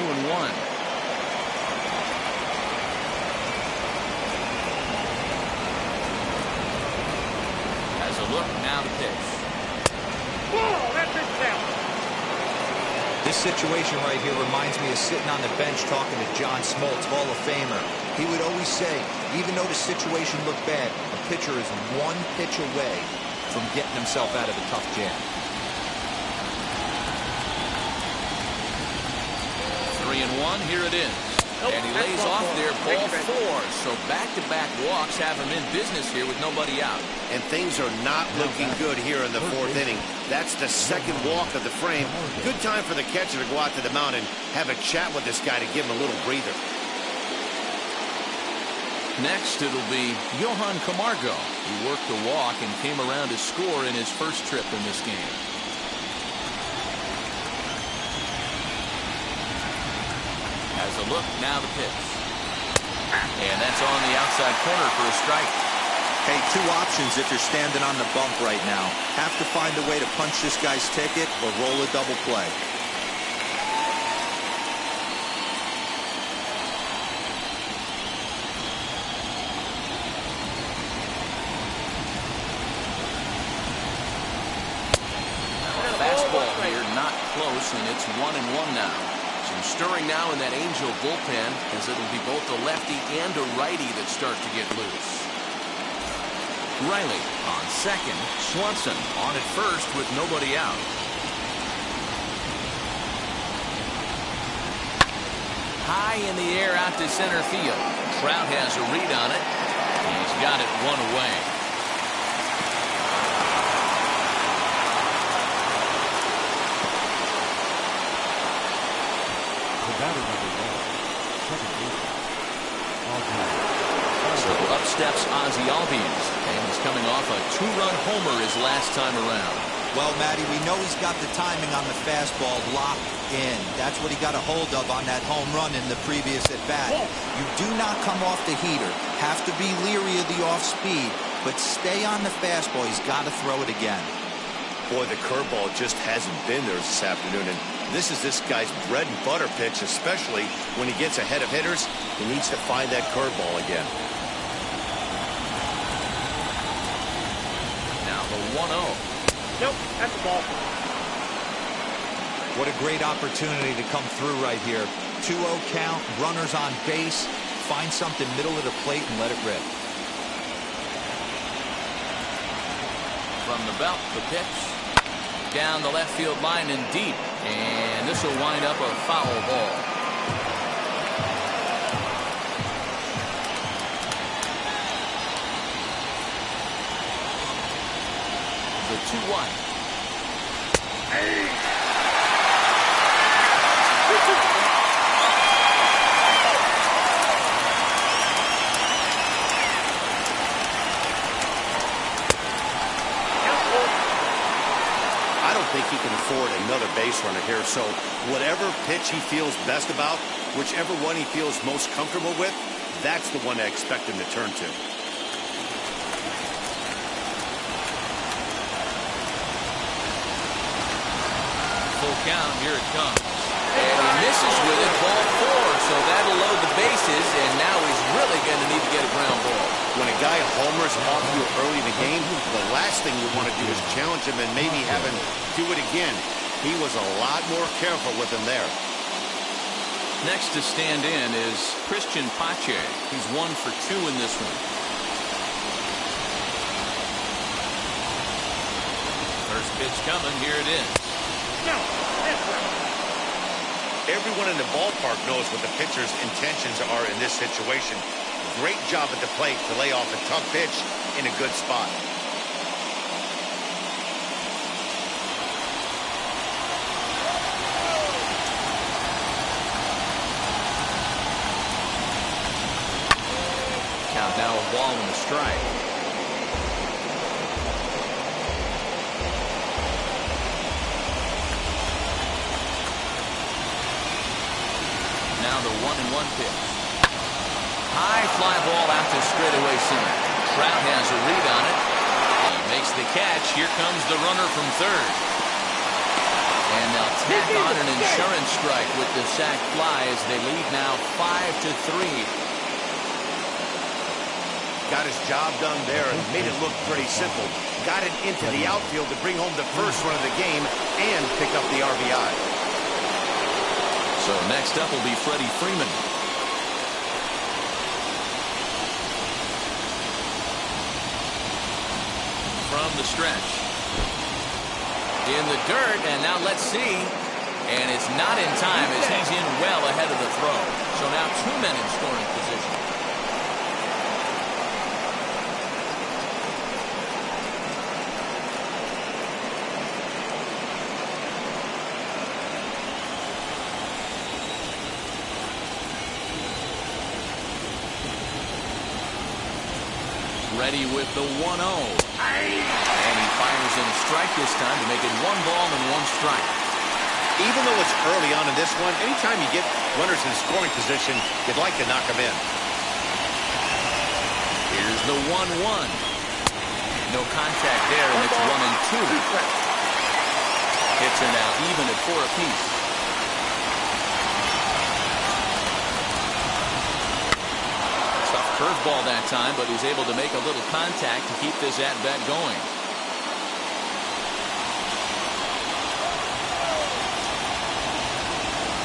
Has a look now to pitch. Whoa, that's his count. This situation right here reminds me of sitting on the bench talking to John Smoltz, Hall of Famer. He would always say, even though the situation looked bad, a pitcher is 1 pitch away from getting himself out of a tough jam. 3-1, here it is. And he lays off there, ball 4. So back-to-back walks have him in business here with nobody out. And things are not looking good here in the 4th inning. That's the second walk of the frame. Good time for the catcher to go out to the mound and have a chat with this guy to give him a little breather. Next, it'll be Johan Camargo. He worked the walk and came around to score in his first trip in this game. Has a look, now the pitch. And that's on the outside corner for a strike. Hey, two options if you're standing on the bump right now. Have to find a way to punch this guy's ticket or roll a double play. Fastball here, not close, and it's 1-1 now. Some stirring now in that Angel bullpen, as it'll be both a lefty and a righty that start to get loose. Riley on second, Swanson on at first with nobody out. High in the air out to center field. Trout has a read on it. He's got it one away. Batter number 1, second baseman. So up steps Ozzie Albies, and he's coming off a 2-run homer his last time around. Well, Matty, we know he's got the timing on the fastball locked in. That's what he got a hold of on that home run in the previous at-bat. You do not come off the heater. Have to be leery of the off-speed, but stay on the fastball. He's got to throw it again. Boy, the curveball just hasn't been there this afternoon, and this is this guy's bread and butter pitch, especially when he gets ahead of hitters. He needs to find that curveball again. Now the 1-0. Nope, that's the ball. What a great opportunity to come through right here. 2-0 count, runners on base. Find something middle of the plate and let it rip. From the belt, the pitch. Down the left field line and deep. And this will wind up a foul ball. The 2-1. I don't think he can afford another base runner here, so whatever pitch he feels best about, whichever one he feels most comfortable with, that's the one I expect him to turn to. Full count, here it comes. And he misses with it, ball 4, so that'll load the bases, and now he's really going to need to get a ground ball. When a guy homers off you early in the game, the last thing you want to do is challenge him and maybe have him do it again. He was a lot more careful with him there. Next to stand in is Christian Pache. He's 1 for 2 in this one. First pitch coming, here it is. No, that's right. Everyone in the ballpark knows what the pitcher's intentions are in this situation. Great job at the plate to lay off a tough pitch in a good spot. Count now a ball and a strike. Now the 1-1 pitch. High fly ball out to straightaway center. Trout has a read on it. He makes the catch. Here comes the runner from third. And they'll tack on an insurance strike with the sac fly as they lead now 5-3. Got his job done there and made it look pretty simple. Got it into the outfield to bring home the first run of the game and pick up the RBI. So next up will be Freddie Freeman. From the stretch. In the dirt, and now let's see. And it's not in time as he's in well ahead of the throw. So now 2 men in scoring position. Ready with the 1-0. And he fires in a strike this time to make it 1 ball and 1 strike. Even though it's early on in this one, anytime you get runners in scoring position, you'd like to knock them in. Here's the 1-1. No contact there, and it's 1-2. Hits are now even at 4 apiece. Tough curveball that time, but he's able to make a little contact to keep this at-bat going.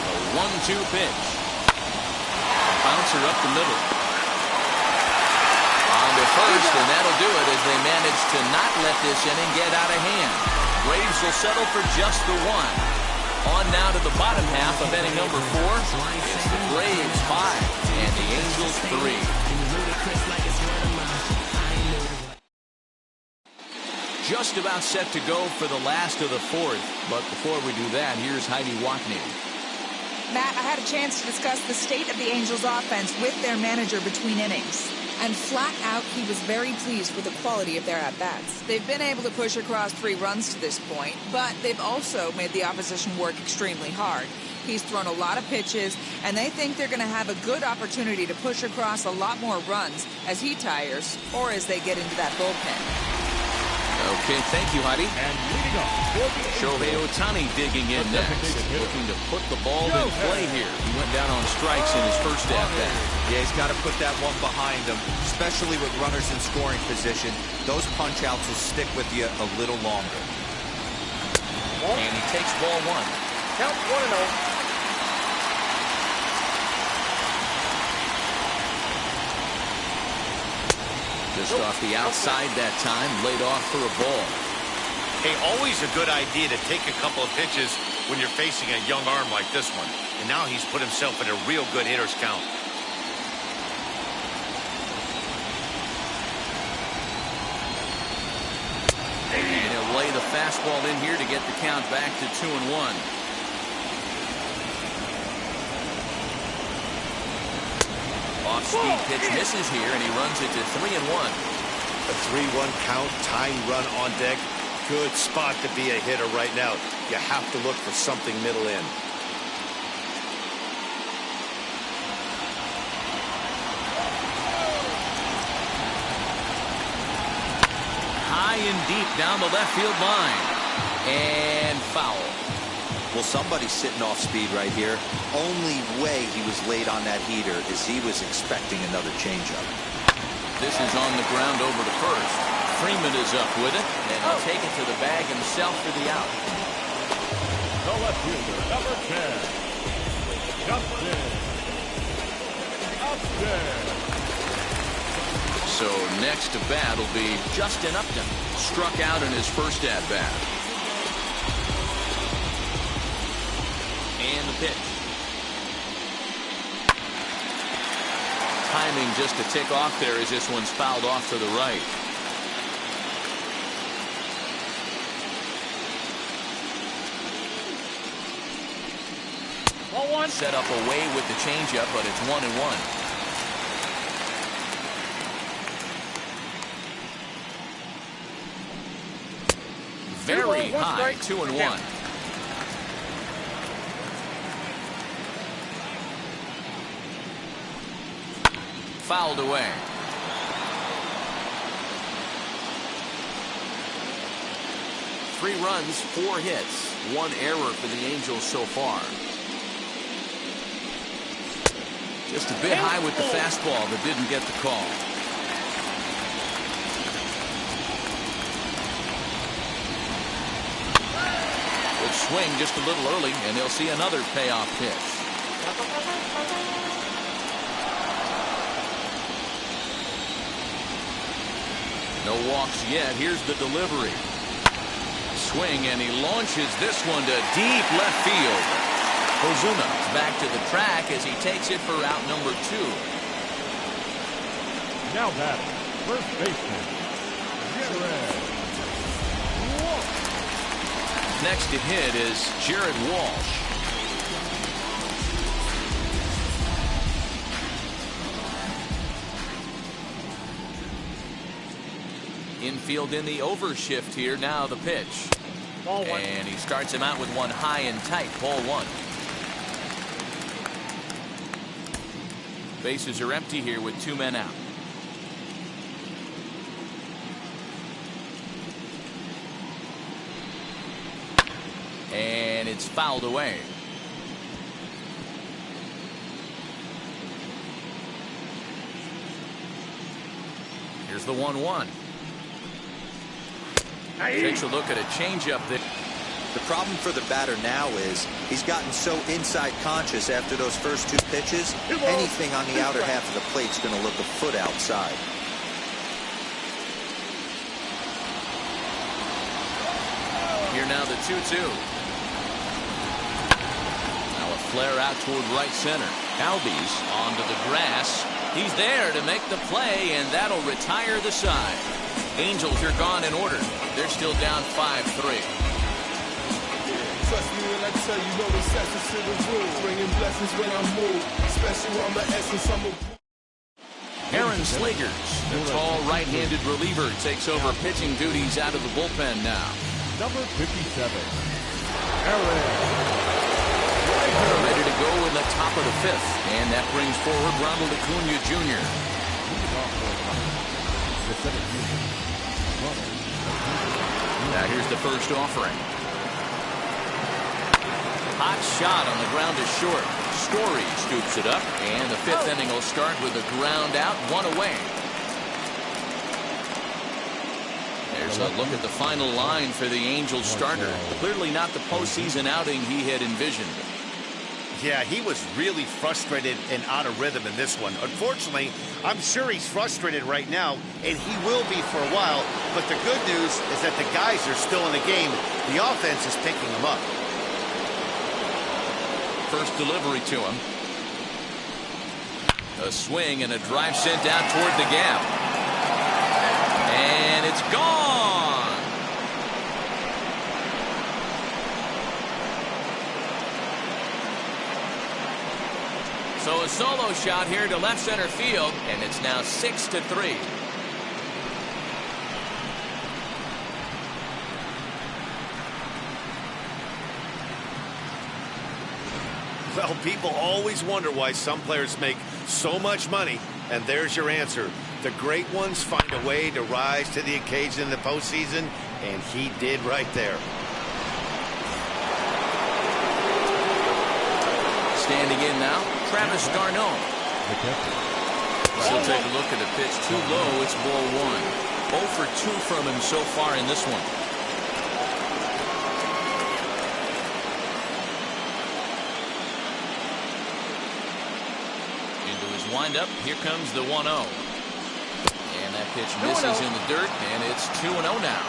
A 1-2 pitch. Bouncer up the middle. On to first, and that'll do it as they manage to not let this inning get out of hand. Braves will settle for just the 1. On now to the bottom half of inning number 4. It's the Braves 5 and the Angels 3. Just about set to go for the last of the 4th. But before we do that, here's Heidi Wackney. Matt, I had a chance to discuss the state of the Angels offense with their manager between innings. And flat out, he was very pleased with the quality of their at-bats. They've been able to push across 3 runs to this point, but they've also made the opposition work extremely hard. He's thrown a lot of pitches, and they think they're going to have a good opportunity to push across a lot more runs as he tires or as they get into that bullpen. Okay, thank you, Heidi. And leading off, Shohei Ohtani digging in next, looking to put the ball in play here. He went down on strikes in his first at-bat. Yeah, he's got to put that one behind him, especially with runners in scoring position. Those punch-outs will stick with you a little longer. And he takes ball 1. Count 1-0. Just off the outside that time, laid off for a ball. Hey, always a good idea to take a couple of pitches when you're facing a young arm like this one. And now he's put himself in a real good hitter's count. And he'll lay the fastball in here to get the count back to 2-1. Off-speed pitch misses here, and he runs it to 3-1. A 3-1 count, tying run on deck. Good spot to be a hitter right now. You have to look for something middle in. High and deep down the left field line. And foul. Well, somebody's sitting off speed right here. Only way he was late on that heater is he was expecting another changeup. This is on the ground over to first. Freeman is up with it, and he'll take it to the bag himself for the out. the left fielder, number 10, Justin Upton. So next to bat will be Justin Upton. Struck out in his first at bat. And the pitch. Timing just to tick off there as this one's fouled off to the right. Set up away with the changeup, but it's 1-1. Very high, 2-1. Fouled away. Three runs, 4 hits, 1 error for the Angels so far. Just a bit high with the fastball that didn't get the call. Good swing just a little early, and they'll see another payoff pitch. No walks yet. Here's the delivery. Swing, and he launches this one to deep left field. Ozuna back to the track as he takes it for out number 2. Now batting, first baseman, Jared Walsh. Next to hit is Jared Walsh. Infield in the overshift here. Now the pitch. Ball one. And he starts him out with one high and tight. Ball one. Bases are empty here with 2 men out. And it's fouled away. Here's the 1-1. Takes a look at a changeup there. The problem for the batter now is he's gotten so inside conscious after those first 2 pitches. Anything on the outer half of the plate's going to look a foot outside. Here now the 2-2. Now a flare out toward right center. Albies onto the grass. He's there to make the play, and that'll retire the side. Angels are gone in order. They're still down 5-3. Trust me when I tell you, no exceptions to the rule. Bringing blessings when I move, especially when I'm the essence. I'm a... Aaron Slegers, the tall right-handed reliever, takes over pitching duties out of the bullpen now. Number 57, Aaron. Ready to go in the top of the 5th, and that brings forward Ronald Acuna Jr. Now here's the first offering. Hot shot on the ground to short. Story scoops it up, and the 5th inning will start with a ground out, 1 away. There's a look at the final line for the Angels starter. Clearly not the postseason outing he had envisioned. Yeah, he was really frustrated and out of rhythm in this one. Unfortunately, I'm sure he's frustrated right now, and he will be for a while. But the good news is that the guys are still in the game. The offense is picking them up. First delivery to him. A swing and a drive sent out toward the gap. And it's gone. So a solo shot here to left center field, and it's now 6-3. Well, people always wonder why some players make so much money, and there's your answer. The great ones find a way to rise to the occasion in the postseason, and he did right there. Standing in now, Travis d'Arnaud. She'll take a look at the pitch. Too low. It's ball 1. 0 for 2 from him so far in this one. Into his windup. Here comes the 1-0. And that pitch misses in the dirt, and it's 2-0 now.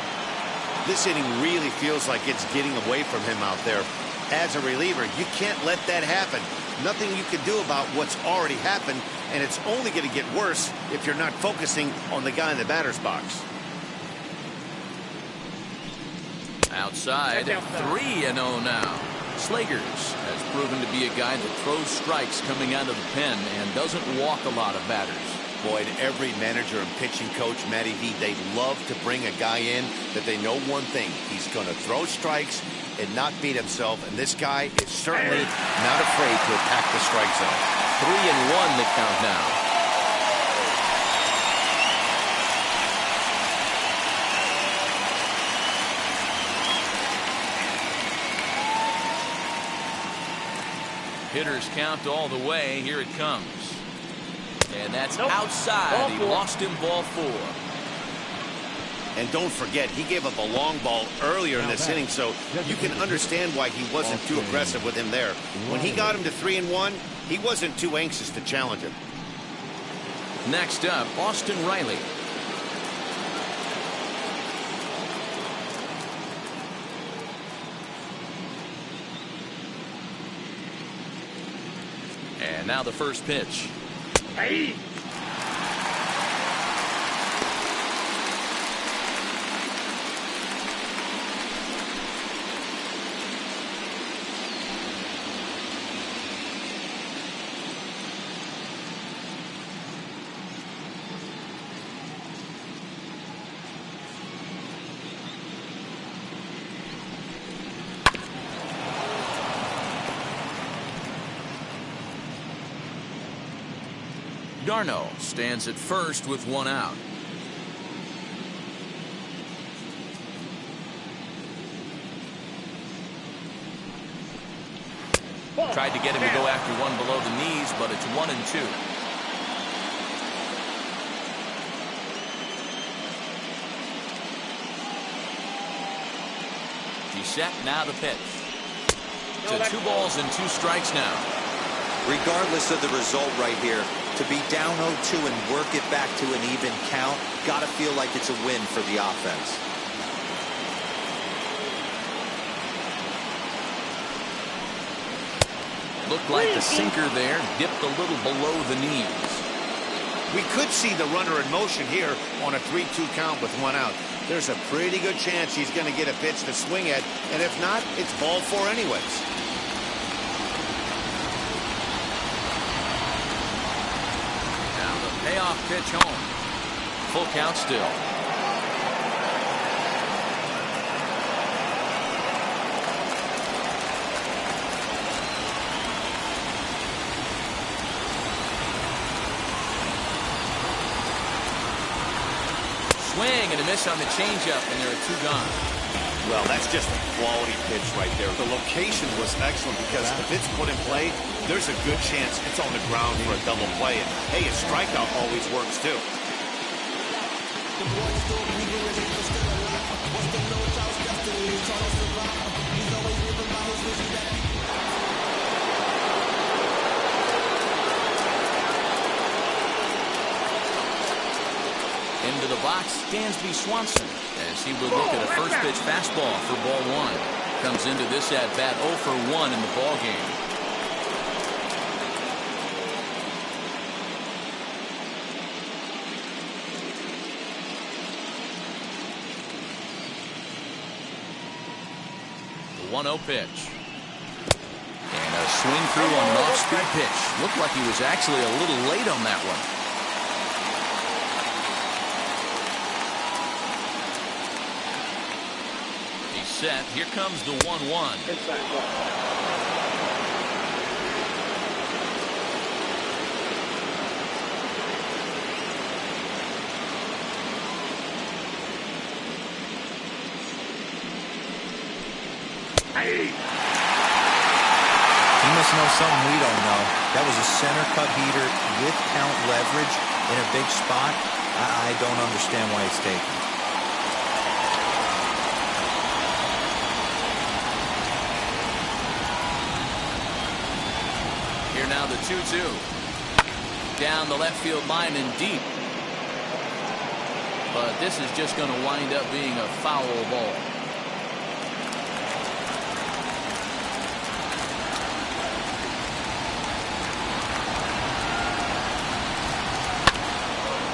This inning really feels like it's getting away from him out there. As a reliever, you can't let that happen. Nothing you can do about what's already happened, and it's only going to get worse if you're not focusing on the guy in the batter's box. Outside, 3-0 now. Slegers has proven to be a guy that throws strikes coming out of the pen and doesn't walk a lot of batters. Boy, every manager and pitching coach, Matty V, they love to bring a guy in that they know one thing. He's going to throw strikes and not beat himself, and this guy is certainly not afraid to attack the strike zone. 3-1 the count now. Hitters count all the way. Here it comes. And that's outside. He lost him, ball 4. And don't forget, he gave up a long ball earlier in this inning, so you can understand why he wasn't too aggressive with him there. When he got him to 3-1, he wasn't too anxious to challenge him. Next up, Austin Riley. And now the first pitch. Hey. Darno stands at first with one out. Tried to get him to go after one below the knees, but it's 1-2. He's set, now the pitch. To 2 balls and 2 strikes now. Regardless of the result right here, to be down 0-2 and work it back to an even count, gotta feel like it's a win for the offense. Looked like the sinker there dipped a little below the knees. We could see the runner in motion here on a 3-2 count with 1 out. There's a pretty good chance he's going to get a pitch to swing at, and if not, it's ball 4 anyways. Now the payoff pitch home. Full count still. Swing and a miss on the changeup, and there are 2 gone. Well, that's just a quality pitch right there. The location was excellent because if it's put in play, there's a good chance it's on the ground for a double play. And hey, a strikeout always works too. Into the box, Dansby Swanson, as he would look at a first pitch fastball for ball 1. Comes into this at bat 0 for 1 in the ball game. The 1-0 pitch. And a swing through on an off-speed pitch. Looked like he was actually a little late on that one. Set. Here comes the 1-1. He must know something we don't know. That was a center cut heater with count leverage in a big spot. I don't understand why it's taken. Here now the 2-2. Down the left field line and deep. But this is just going to wind up being a foul ball.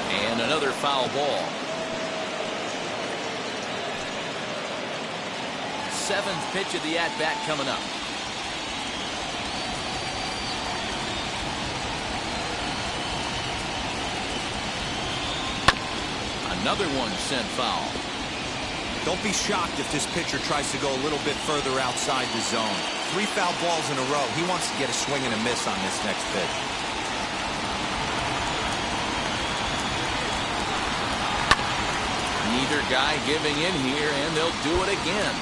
And another foul ball. 7th pitch of the at-bat coming up. Another one sent foul. Don't be shocked if this pitcher tries to go a little bit further outside the zone. 3 foul balls in a row. He wants to get a swing and a miss on this next pitch. Neither guy giving in here, and they'll do it again.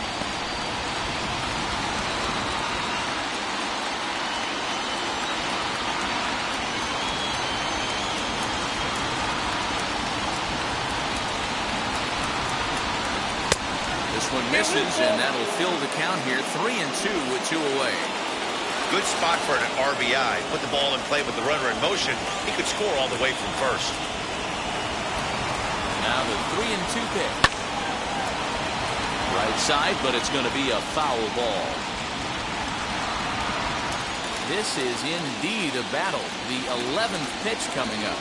This one misses, and that'll fill the count here. 3-2 with 2 away. Good spot for an RBI. Put the ball in play with the runner in motion. He could score all the way from first. Now the 3-2 pitch. Right side, but it's going to be a foul ball. This is indeed a battle. The 11th pitch coming up.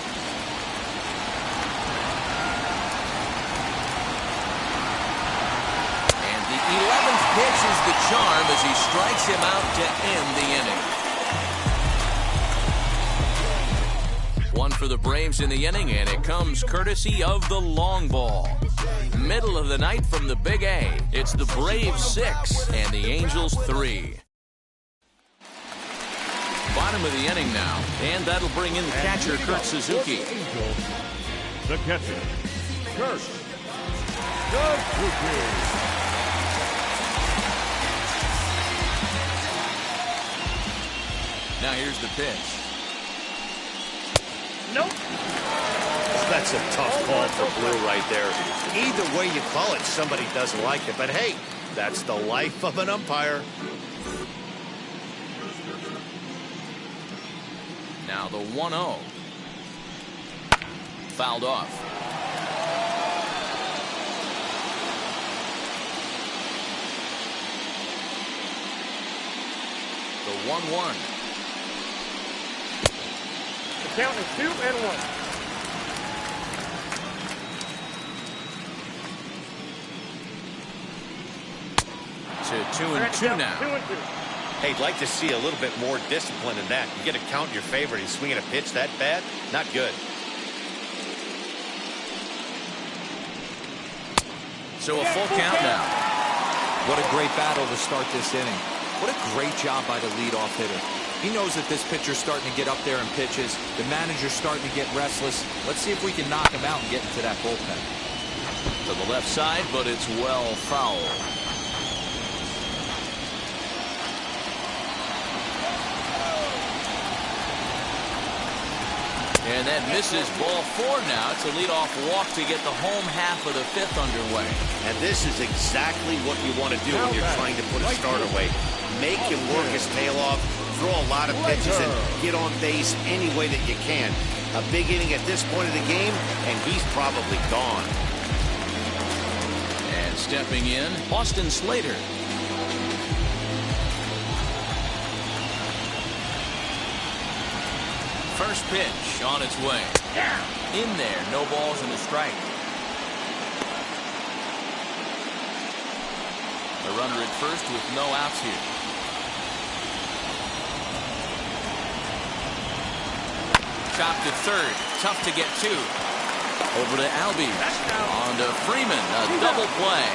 And the 11th pitch is the charm as he strikes him out to end the inning. One for the Braves in the inning, and it comes courtesy of the long ball. Middle of the night from the Big A. It's the Braves 6 and the Angels 3. bottom of the inning now, and that'll bring in the catcher, Kurt Suzuki. Angels, the catcher, Kurt Suzuki. Now here's the pitch. Nope. That's a tough call for Blue right there. Either way you call it, somebody doesn't like it. But hey, that's the life of an umpire. Now the 1-0. Fouled off. The 1-1. The count is 2-1. To 2-2 now. 2-2. Hey, I'd like to see a little bit more discipline in that. You get a count in your favor and he's swinging a pitch that bad. Not good. So a full count now. What a great battle to start this inning. What a great job by the leadoff hitter. He knows that this pitcher's starting to get up there in pitches. The manager's starting to get restless. Let's see if we can knock him out and get into that bullpen. To the left side, but it's well foul. And that misses ball 4 now. It's a leadoff walk to get the home half of the 5th underway. And this is exactly what you want to do when you're trying to put a start away. Make him work his tail off, throw a lot of pitches, and get on base any way that you can. A big inning at this point of the game, and he's probably gone. And stepping in, Austin Slater. First pitch on its way. In there, no balls and a strike. The runner at first with no outs here. Chopped at third. Tough to get to. Over to Albie. On to Freeman. A double play.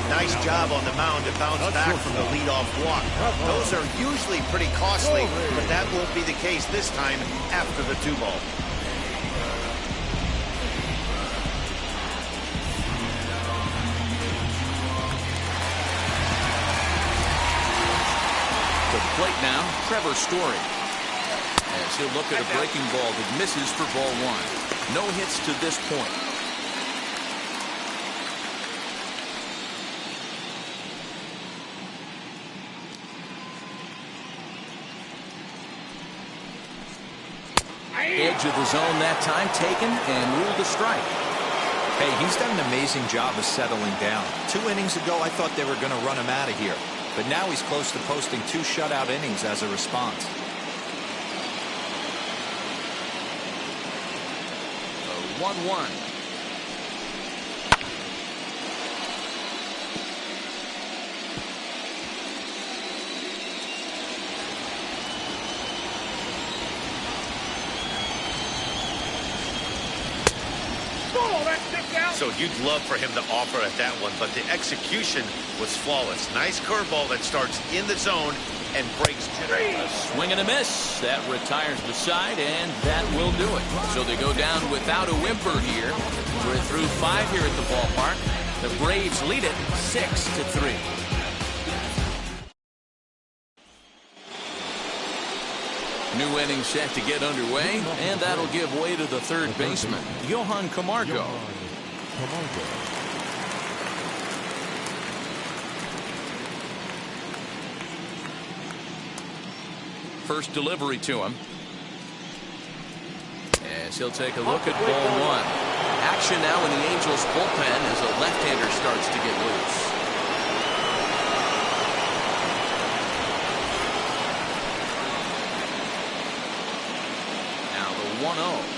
Nice job on the mound to bounce back from the leadoff walk. Those are usually pretty costly, but that won't be the case this time after the 2-ball. To the plate now, Trevor Story. As he'll look at a breaking ball that misses for ball 1. No hits to this point. Edge of the zone that time taken and ruled a strike. Hey, he's done an amazing job of settling down. 2 innings ago, I thought they were going to run him out of here. But now he's close to posting 2 shutout innings as a response. 1-1. So you'd love for him to offer at that one, but the execution was flawless. Nice curveball that starts in the zone and breaks. A swing and a miss. That retires the side, and that will do it. So they go down without a whimper here. We're through 5 here at the ballpark. The Braves lead it 6-3. New inning set to get underway, and that'll give way to the third baseman, Johan Camargo. First delivery to him. As he'll take a look at ball 1. Action now in the Angels bullpen as a left-hander starts to get loose. Now the 1-0.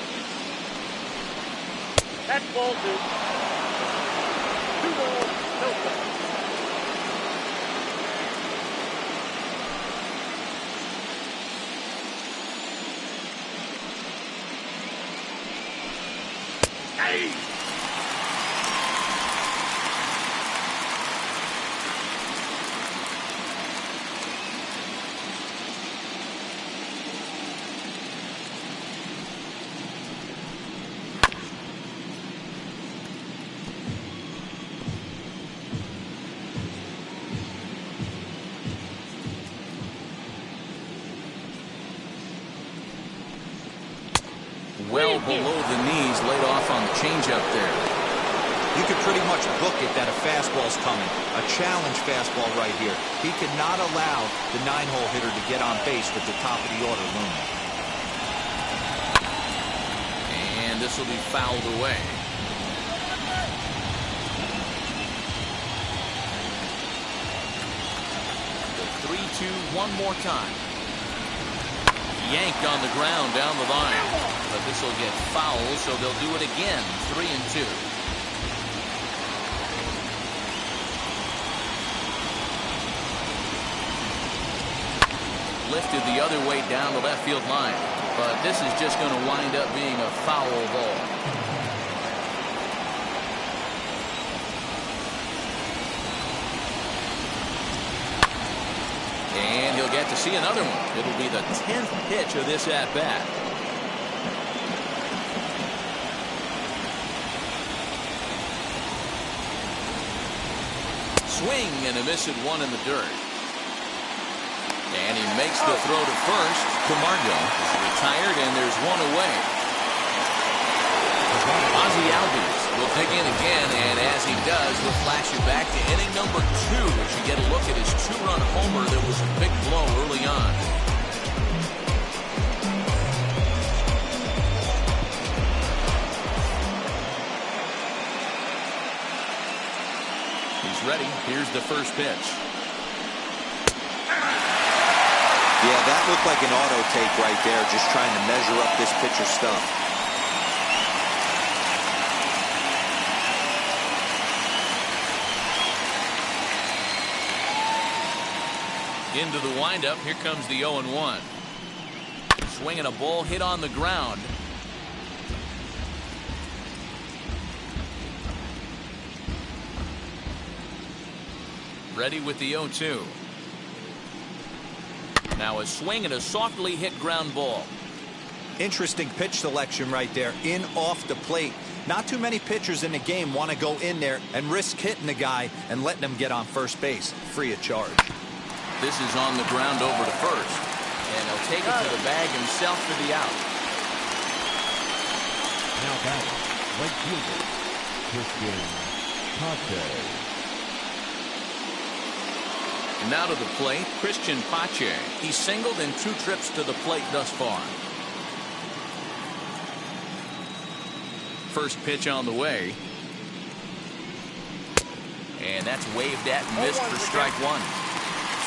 That's ball 2. 2 balls, no strikes. well below the knees, laid off on the changeup there. You could pretty much book it that a fastball's coming. A challenge fastball right here. He could not allow the 9-hole hitter to get on base with the top of the order looming. And this will be fouled away. The 3-2 one more time. Yanked on the ground down the line. But this will get foul, so they'll do it again. 3-2. Lifted the other way down the left field line. But this is just going to wind up being a foul ball. And he'll get to see another one. It'll be the 10th pitch of this at-bat. Swing and a miss at one in the dirt. And he makes the throw to first. Camargo is retired, and there's one away. Ozzie Albies will dig in again, and as he does, we'll flash you back to inning number 2 as you get a look at his 2-run homer that was a big blow early on. He's ready. Here's the first pitch. Yeah, that looked like an auto take right there, just trying to measure up this pitcher's stuff. Into the windup. Here comes the 0-1. Swinging a ball hit on the ground. Ready with the 0-2. Now a swing and a softly hit ground ball. Interesting pitch selection right there. In off the plate. Not too many pitchers in the game want to go in there and risk hitting the guy and letting him get on first base free of charge. This is on the ground over to first. And he'll take it to the bag himself for the out. Now batting, right fielder, Christian Pache. Now to the plate, Christian Pache. He's singled in 2 trips to the plate thus far. First pitch on the way. And that's waved at and missed for strike 1.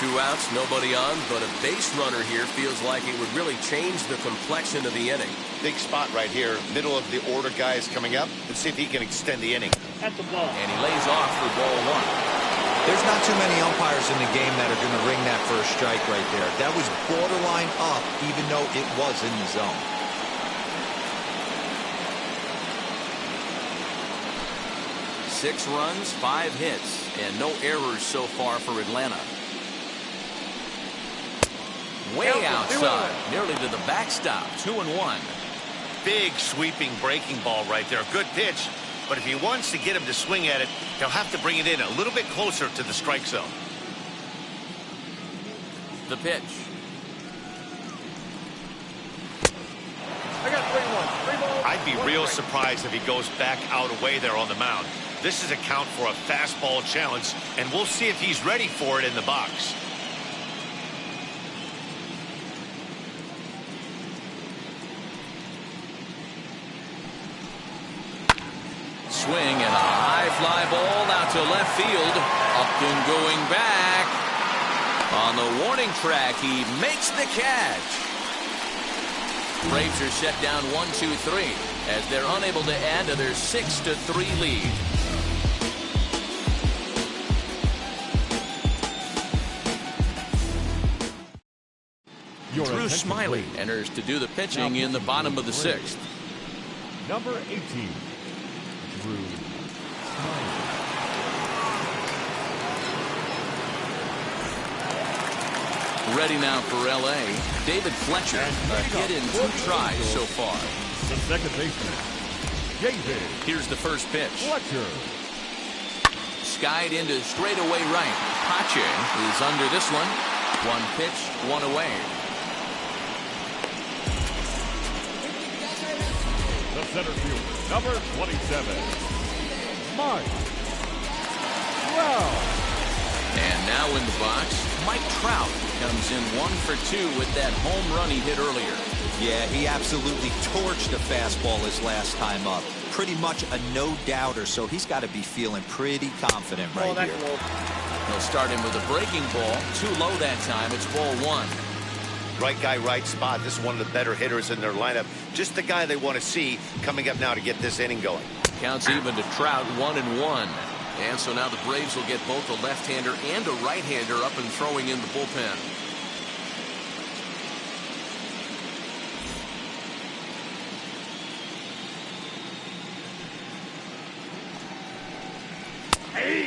2 outs, nobody on, but a base runner here feels like it would really change the complexion of the inning. Big spot right here. Middle of the order guy is coming up. Let's see if he can extend the inning. At the ball. And he lays off for ball 1. There's not too many umpires in the game that are going to ring that first strike right there. That was borderline up, even though it was in the zone. Six runs, 5 hits, and no errors so far for Atlanta. Way outside, nearly to the backstop. 2-1. Big sweeping breaking ball right there. Good pitch. But if he wants to get him to swing at it, he'll have to bring it in a little bit closer to the strike zone. The pitch. I got 3-1. 3 balls. I'd be 1 real strike. surprised if he goes back out away there on the mound. This is a count for a fastball challenge, and we'll see if he's ready for it in the box. Swing and a high fly ball out to left field. Upton going back. On the warning track, he makes the catch. Braves are set down 1-2-3 as they're unable to add to their 6-3 lead. Drew Smiley enters to do the pitching in the bottom of the 6th. Number 18, Drew Smiley. Ready now for L.A., David Fletcher. A hit in 2 tries so far. The second baseman, David. Here's the first pitch. Fletcher. Skied into straightaway right. Pache is under this one. 1 pitch, 1 away. center fielder, number 27, Mike Trout. And now in the box, Mike Trout comes in 1 for 2 with that home run he hit earlier. Yeah, he absolutely torched the fastball his last time up. Pretty much a no-doubter, so he's got to be feeling pretty confident right here. He'll start him with a breaking ball. Too low that time. It's ball 1. Right guy, right spot. This is one of the better hitters in their lineup. Just the guy they want to see coming up now to get this inning going. Counts even to Trout, 1-1. And so now the Braves will get both a left-hander and a right-hander up and throwing in the bullpen.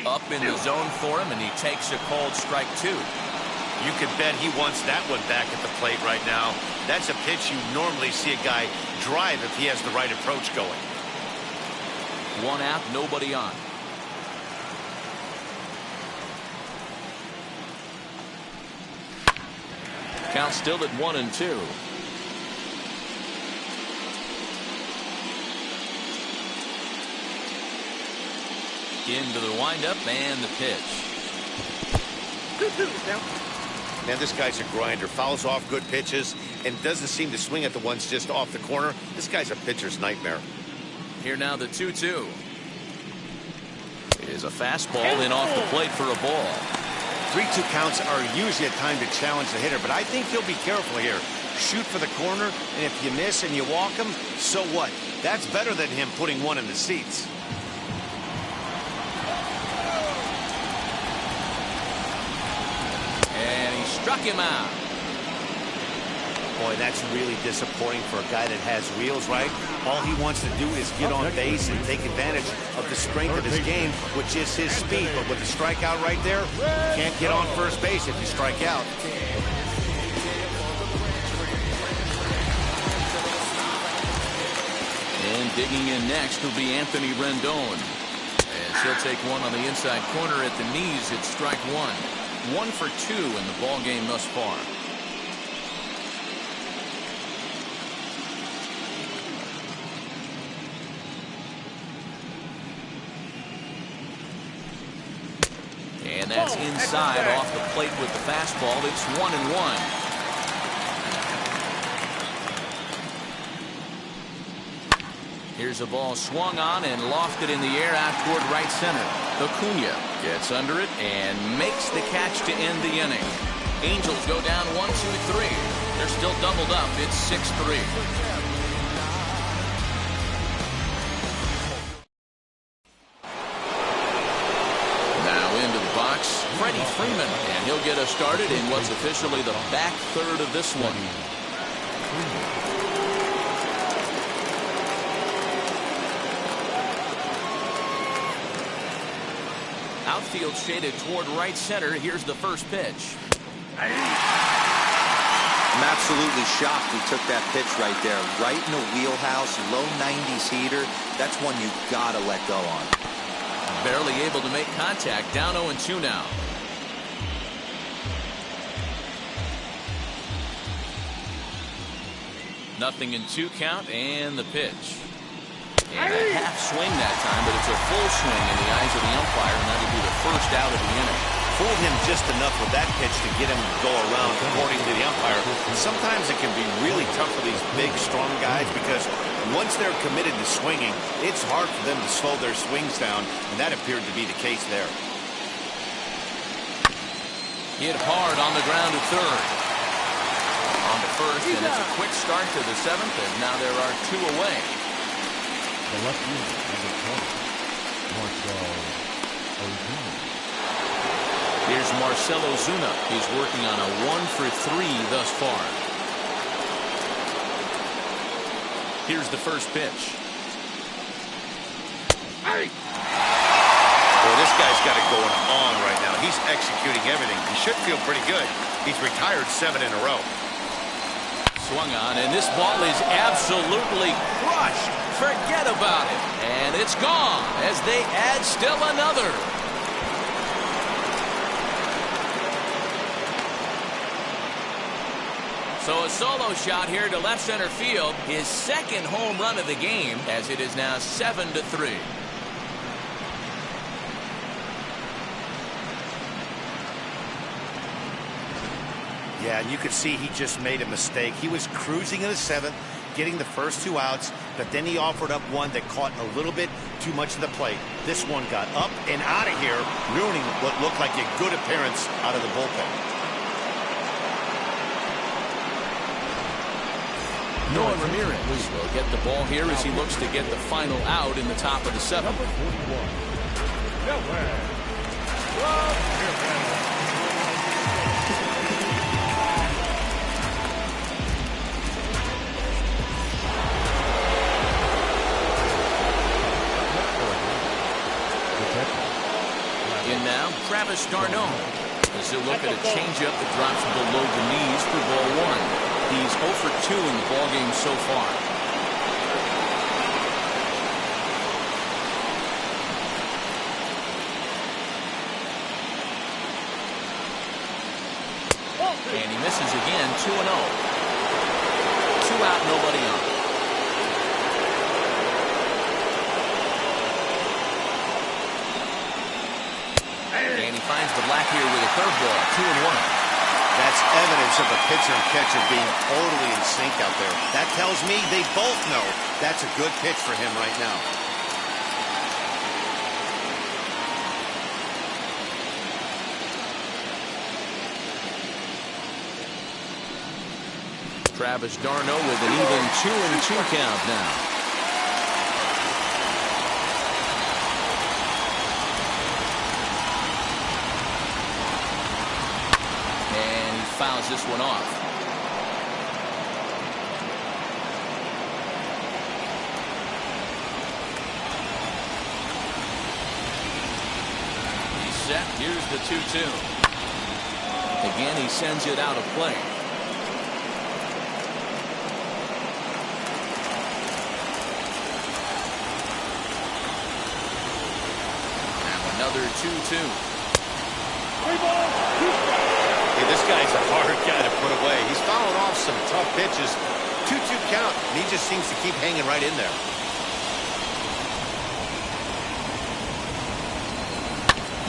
Up in the zone for him, and he takes a called strike 2. You can bet he wants that one back at the plate right now. That's a pitch you normally see a guy drive if he has the right approach going. 1 out, nobody on. Count still at 1-2. Into the windup and the pitch. Man, this guy's a grinder. Fouls off good pitches and doesn't seem to swing at the ones just off the corner. This guy's a pitcher's nightmare. Here now the 2-2. It is a fastball in off the plate for a ball. 3-2 counts are usually a time to challenge the hitter, but I think he'll be careful here. Shoot for the corner, and if you miss and you walk him, so what? That's better than him putting one in the seats. Struck him out. Boy, that's really disappointing for a guy that has wheels, right? All he wants to do is get on base and take advantage of the strength of his game, which is his speed. But with the strikeout right there, you can't get on first base if you strike out. And digging in next will be Anthony Rendon. As he'll take one on the inside corner at the knees. It's strike 1. 1 for 2 in the ball game thus far. And that's inside off the plate with the fastball. It's 1-1. Here's a ball swung on and lofted in the air out toward right center. Acuna gets under it and makes the catch to end the inning. Angels go down 1-2-3. They're still doubled up. It's 6-3. Now into the box, Freddie Freeman, and he'll get us started in what's officially the back third of this one. Outfield shaded toward right center. Here's the first pitch. I'm absolutely shocked he took that pitch right there. Right in the wheelhouse, low 90s heater. That's one you gotta let go on. Barely able to make contact. Down 0-2 now. Nothing in 2 count and the pitch. And a half swing that time, but it's a full swing in the eyes of the umpire, and that'll be the first out of the inning. Fooled him just enough with that pitch to get him to go around, according to the umpire. Sometimes it can be really tough for these big, strong guys because once they're committed to swinging, it's hard for them to slow their swings down, and that appeared to be the case there. Hit hard on the ground to third. On to first, and it's a quick start to the 7th, and now there are 2 away. The left fielder, number 20, Marcell Ozuna. Here's Marcell Ozuna. He's working on a 1 for 3 thus far. Here's the first pitch. Boy, this guy's got it going on right now. He's executing everything. He should feel pretty good. He's retired 7 in a row. Swung on, and this ball is absolutely crushed. Forget about it. And it's gone as they add still another. So a solo shot here to left center field. His second home run of the game, as it is now 7-3. Yeah, and you could see he just made a mistake. He was cruising in the 7th, getting the first 2 outs, but then he offered up one that caught a little bit too much of the plate. This one got up and out of here, ruining what looked like a good appearance out of the bullpen. Noah Ramirez will get the ball here as he looks to get the final out in the top of the 7th. Number 41. In now, Travis d'Arnaud, as he'll look at a changeup that drops below the knees for ball 1. He's 0 for 2 in the ballgame so far. And he misses again, 2-0. 2 out, nobody on. And he finds the black here with a curveball, 2-1. That's evidence of the pitcher and catcher being totally in sync out there. That tells me they both know that's a good pitch for him right now. Travis d'Arnaud with an even 2-2 count now. Fouls this one off. He's set. Here's the 2-2. Again, he sends it out of play. Now another 2-2. 3 balls. Hey, this guy's a hard guy to put away. He's fouling off some tough pitches. 2-2 count, and he just seems to keep hanging right in there.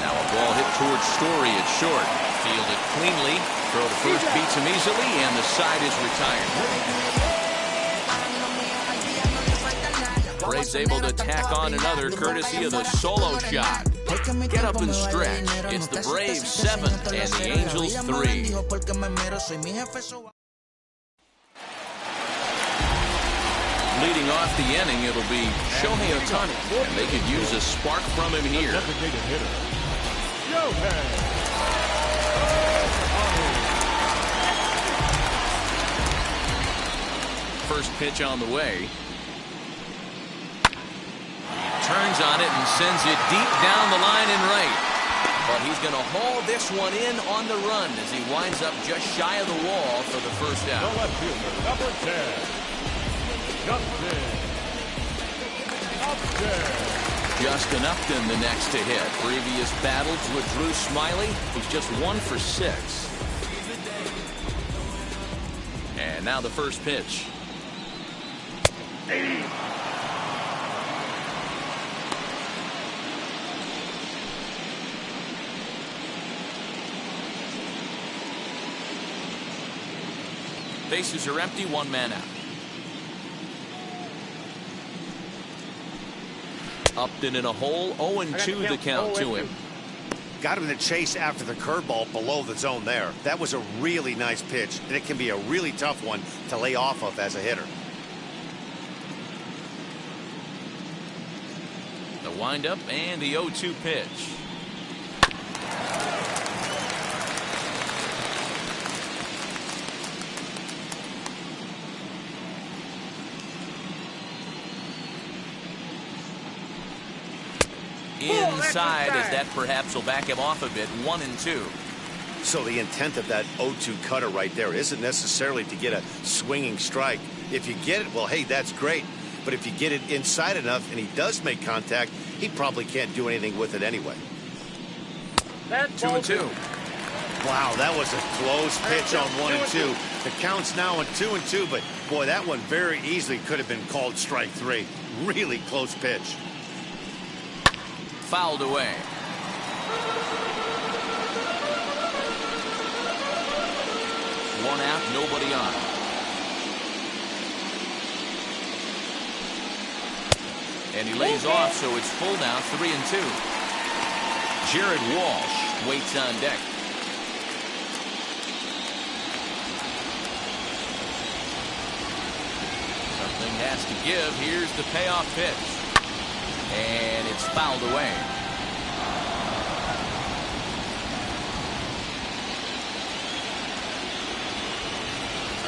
Now a ball hit towards Story at short. Fielded cleanly. Throw to first beats him easily, and the side is retired. Braves able to tack on another courtesy of the solo shot. Get up and stretch. It's the Braves 7 and the Angels 3. Leading off the inning, it'll be Shohei Ohtani, and they could use a spark from him here. Designated hitter, Shohei. First pitch on the way. Turns on it and sends it deep down the line and right. But he's going to haul this one in on the run as he winds up just shy of the wall for the first out. The left fielder, number 10. Justin Upton the next to hit. Previous battles with Drew Smyly. He's just 1 for 6. And now the first pitch. Bases are empty, 1 man out. Upton in a hole, 0-2 the count to him. Got him in the chase after the curveball below the zone there. That was a really nice pitch, and it can be a really tough one to lay off of as a hitter. The windup and the 0-2 pitch. Inside, as that perhaps will back him off a bit. 1-2. So the intent of that 0-2 cutter right there isn't necessarily to get a swinging strike. If you get it, well, hey, that's great. But if you get it inside enough and he does make contact, he probably can't do anything with it anyway. 2-2. Wow, that was a close pitch on 1-2. The count's now at 2-2, but boy, that one very easily could have been called strike 3. Really close pitch. Fouled away. One out, nobody on. And he lays off, so it's full now, 3-2. Jared Walsh waits on deck. Something has to give. Here's the payoff pitch. And it's fouled away.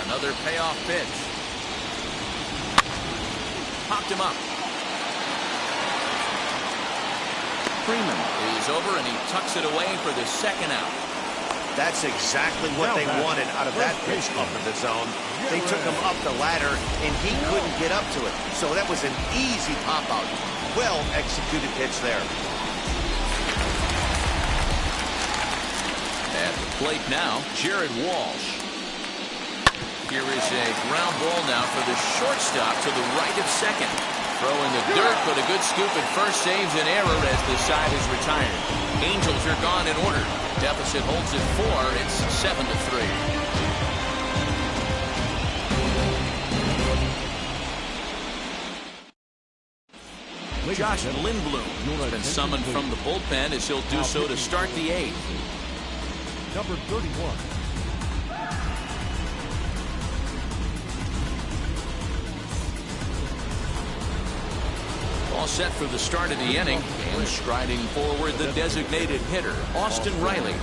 Another payoff pitch. Popped him up. Freeman is over, and he tucks it away for the second out. That's exactly what they wanted out of that pitch up in the zone. They took him up the ladder, and he couldn't get up to it. So that was an easy pop-out. Well-executed pitch there. At the plate now, Jared Walsh. Here is a ground ball now for the shortstop to the right of second. Throw in the dirt, but a good scoop at first saves an error as the side is retired. Angels are gone in order. Deficit holds at 4. It's 7-3. Josh Lindblom has been summoned from the bullpen as he'll do so to start the 8th. Number 31. All set for the start of the inning, and striding forward the designated hitter, Austin Riley.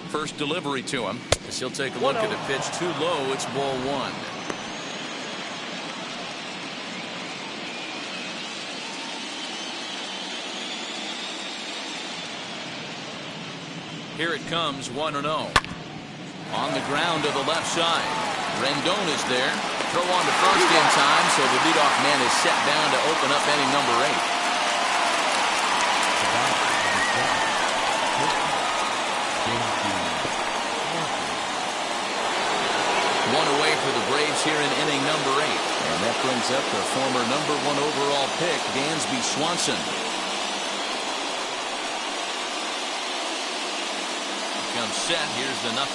First delivery to him, as he'll take a look at a pitch too low. It's ball 1. Here it comes, 1-0. On the ground to the left side. Rendon is there. Throw on to first in time, so the leadoff man is set down to open up inning number 8. One away for the Braves here in inning number 8. And that brings up the former number 1 overall pick, Dansby Swanson. Comes set. Here's the 0-0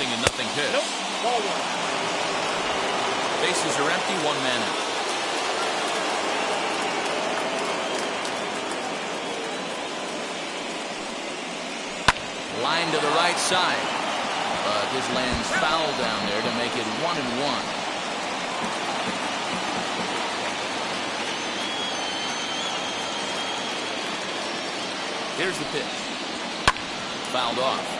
pitch. Nope. Ball 1. Bases are empty. 1 man out. Line to the right side. But this lands foul down there to make it 1-1. Here's the pitch. Fouled off.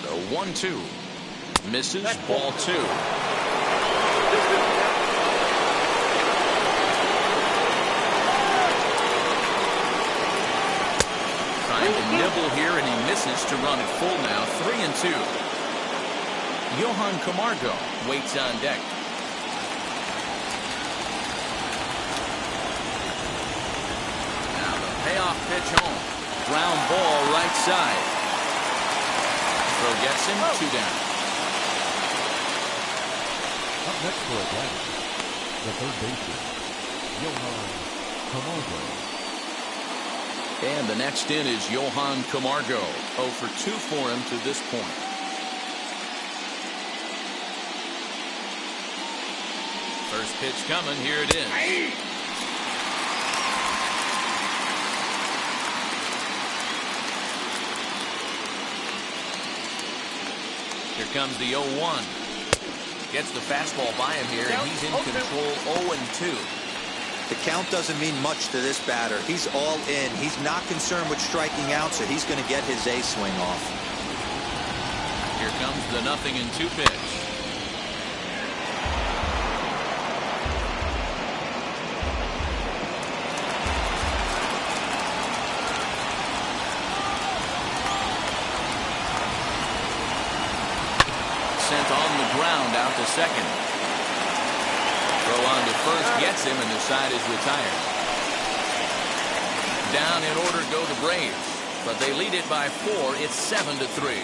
The 1-2. Misses. Ball 2. Trying to nibble here, and he misses to run it full now. 3-2. Johan Camargo waits on deck. Now the payoff pitch home. Ground ball right side. Throw gets him. 2 down. Up next for Atlanta, the third baseman, Johan Camargo. And the next in is Johan Camargo. 0 for 2 for him to this point. First pitch coming. Here it is. Here comes the 0-1. Gets the fastball by him here, and he's in control. 0-2. The count doesn't mean much to this batter. He's all in. He's not concerned with striking out, so he's going to get his A swing off. Here comes the 0-2 pitch. sent on the ground out to second. Throw on to first gets him, and the side is retired. Down in order go the Braves, but they lead it by 4. It's 7-3.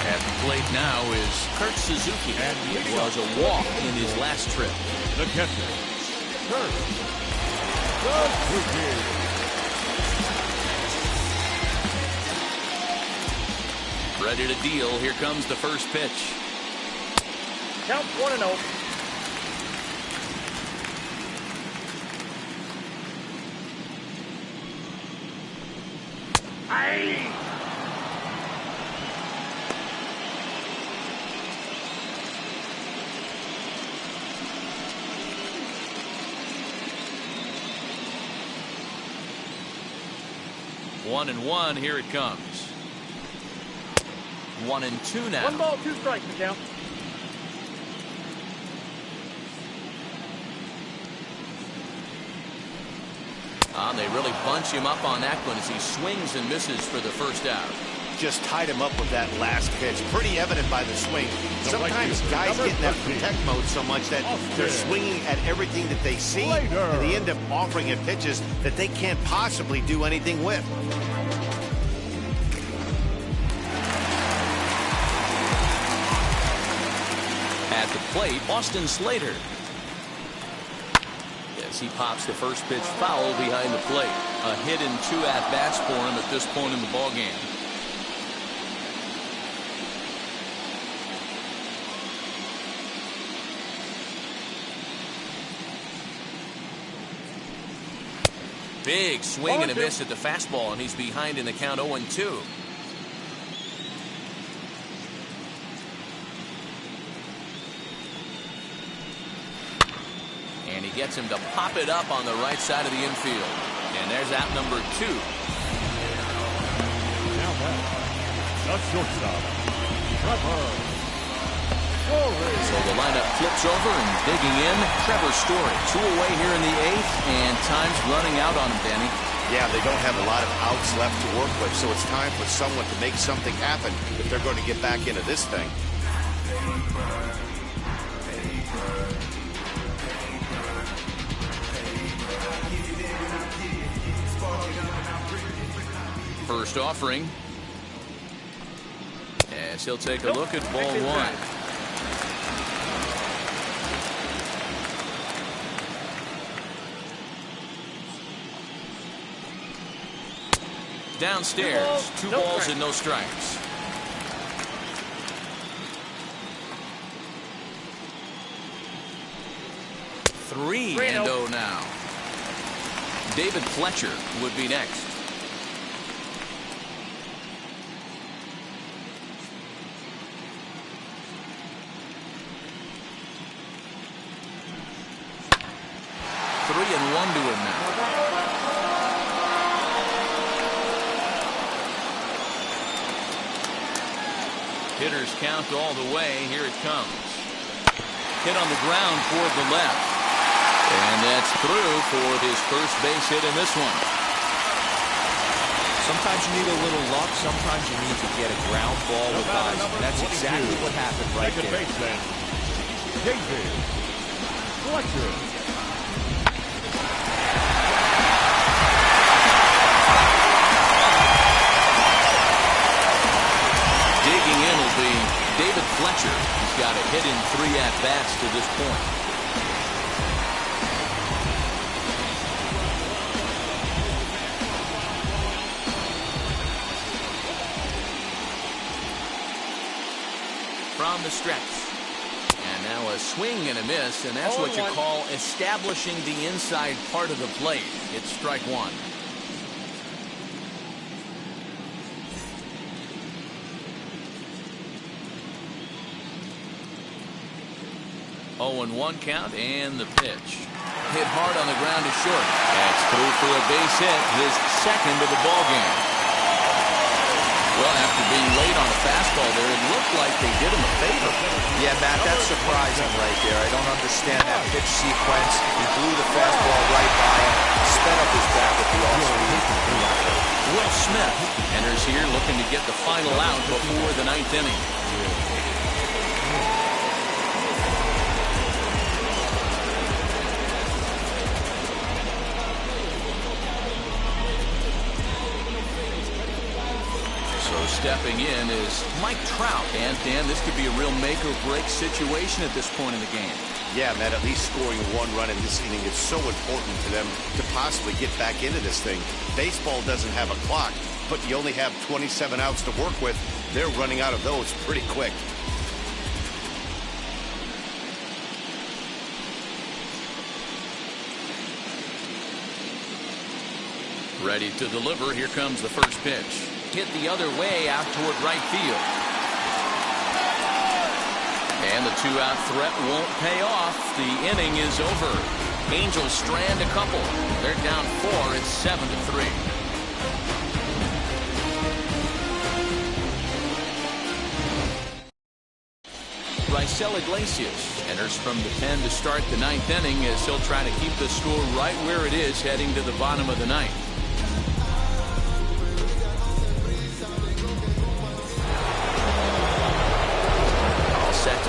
At the plate now is Kurt Suzuki. It was a walk in his last trip. The catcher, Kurt Suzuki. Ready to deal. Here comes the first pitch. Count 1-0. Aye. One and one. Here it comes. 1-2 now. 1 ball, 2 strikes, the count. They really bunch him up on that one as he swings and misses for the first out. Just tied him up with that last pitch. Pretty evident by the swing. Sometimes guys get in that protect mode so much that they're swinging at everything that they see, and they end up offering it pitches that they can't possibly do anything with. At the plate, Austin Slater. As he pops the first pitch foul behind the plate. A hit and 2 at-bats for him at this point in the ballgame. Big swing and a miss at the fastball, and he's behind in the count 0-2. And he gets him to pop it up on the right side of the infield. And there's out number 2. Now back, the shortstop, Trevor. So the lineup flips over, and digging in, Trevor Story. 2 away here in the 8th, and time's running out on him, Danny. Yeah, they don't have a lot of outs left to work with, so it's time for someone to make something happen if they're going to get back into this thing. First offering. As he'll take a look at ball 1. Downstairs, 2 balls and no strikes. Three and 0 now. David Fletcher would be next. Three and 1 to him now. Hitters count all the way. Here it comes. Hit on the ground toward the left. And that's through for his first base hit in this one. Sometimes you need a little luck. Sometimes you need to get a ground ball with eyes. That's exactly what happened right Second there. baseman, David Fletcher. Digging in will be David Fletcher. He's got a hit in 3 at-bats to this point. From the stretch. And now a swing and a miss, and that's what you call establishing the inside part of the plate. It's strike 1. Oh, and 1 count, and the pitch. Hit hard on the ground to short. That's through for a base hit, his second of the ball game. Well, after being late on a fastball there, it looked like they did him a favor. Yeah, Matt, that's surprising right there. I don't understand that pitch sequence. He blew the fastball right by him, sped up his bat with the off-speed. Will Smith enters here looking to get the final out before the ninth inning. Stepping in is Mike Trout. And, Dan, this could be a real make-or-break situation at this point in the game. Yeah, Matt, at least scoring one run in this inning is so important to them to possibly get back into this thing. Baseball doesn't have a clock, but you only have 27 outs to work with. They're running out of those pretty quick. Ready to deliver. Here comes the first pitch. Hit the other way out toward right field. And the two-out threat won't pay off. The inning is over. Angels strand a couple. They're down 4. It's 7-3. Raisel Iglesias enters from the pen to start the ninth inning as he'll try to keep the score right where it is heading to the bottom of the ninth.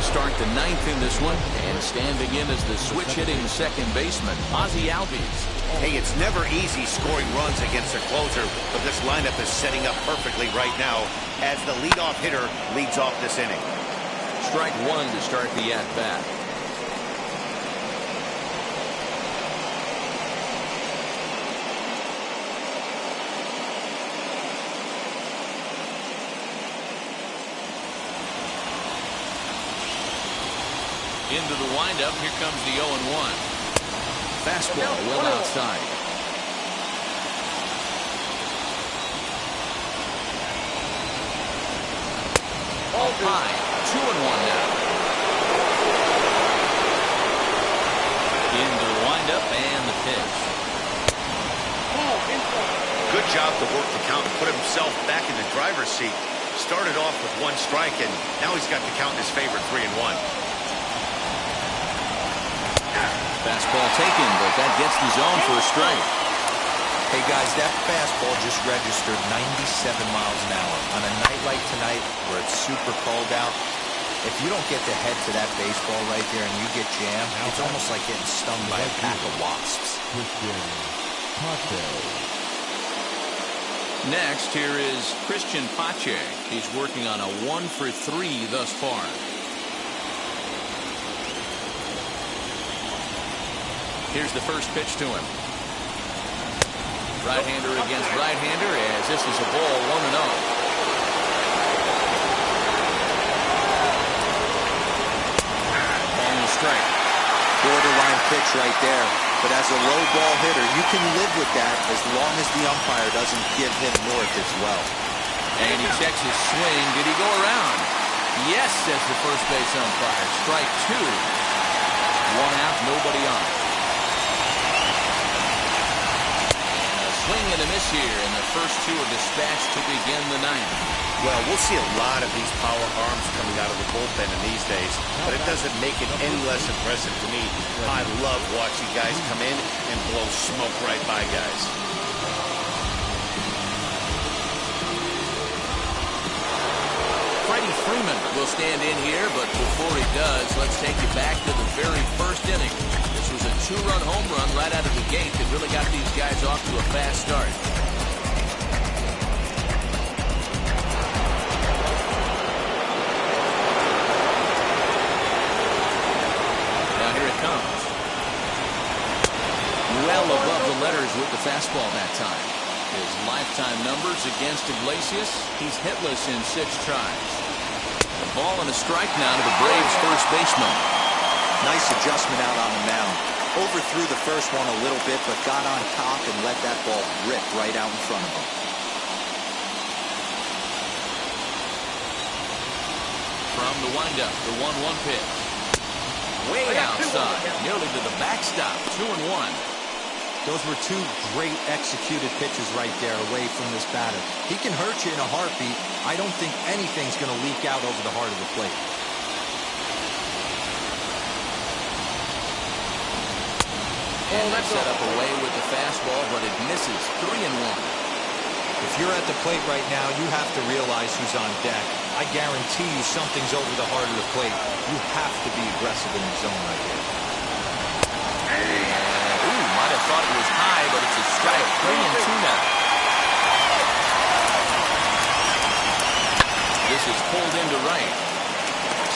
Start the ninth in this one, and standing in as the switch-hitting second baseman, Ozzie Albies. Hey, it's never easy scoring runs against a closer, but this lineup is setting up perfectly right now as the leadoff hitter leads off this inning. Strike one to start the at-bat. Into the windup. Here comes the 0-1. Fastball well outside. Up high. 2-1 now. Into the windup and the pitch. Good job to work the count and put himself back in the driver's seat. Started off with one strike, and now he's got the count in his favor, 3-1. Fastball taken, but that gets the zone for a strike. Hey, guys, that fastball just registered 97 miles an hour. On a night like tonight where it's super cold out, if you don't get the head to that baseball right there and you get jammed, it's almost like getting stung by a pack of wasps. Next, here is Christian Pache. He's working on a 1-for-3 thus far. Here's the first pitch to him. Right-hander against right-hander as this is a ball 1-0. On the strike. Borderline pitch right there. But as a low ball hitter, you can live with that as long as the umpire doesn't give him north as well. And he checks his swing. Did he go around? Yes, says the first base umpire. Strike two. One out, nobody on. Swing and a miss here, and the first two are dispatched to begin the ninth. Well, we'll see a lot of these power arms coming out of the bullpen in these days, but it doesn't make it any less impressive to me. I love watching guys come in and blow smoke right by guys. Freddie Freeman will stand in here, but before he does, let's take you back to the very first inning. This was a two-run home run right out of the gate that really got these guys off to a fast start. Now here it comes. Well above the letters with the fastball that time. His lifetime numbers against Iglesias, he's hitless in 6 tries. A ball and a strike now to the Braves' first baseman. Nice adjustment out on the mound. Overthrew the first one a little bit, but got on top and let that ball rip right out in front of him. From the windup, the 1-1 pitch. Way outside, nearly to the backstop, 2-1. Those were two great executed pitches right there away from this batter. He can hurt you in a heartbeat. I don't think anything's going to leak out over the heart of the plate. And they set up away with the fastball, but it misses. 3-1. If you're at the plate right now, you have to realize who's on deck. I guarantee you something's over the heart of the plate. You have to be aggressive in the zone right here. Ooh, might have thought it was high, but it's a strike. 3-2 now. This is pulled into right.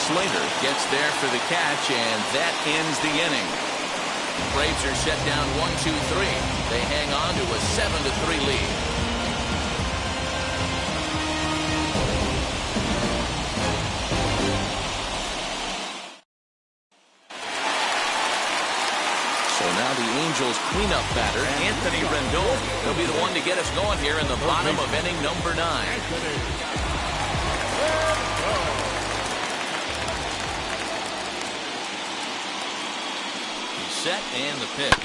Slater gets there for the catch, and that ends the inning. Braves are set down 1-2-3. They hang on to a 7-3 lead. So now the Angels cleanup batter, Anthony Rendon. He'll be the one to get us going here in the bottom of inning number 9. He's set and the pitch.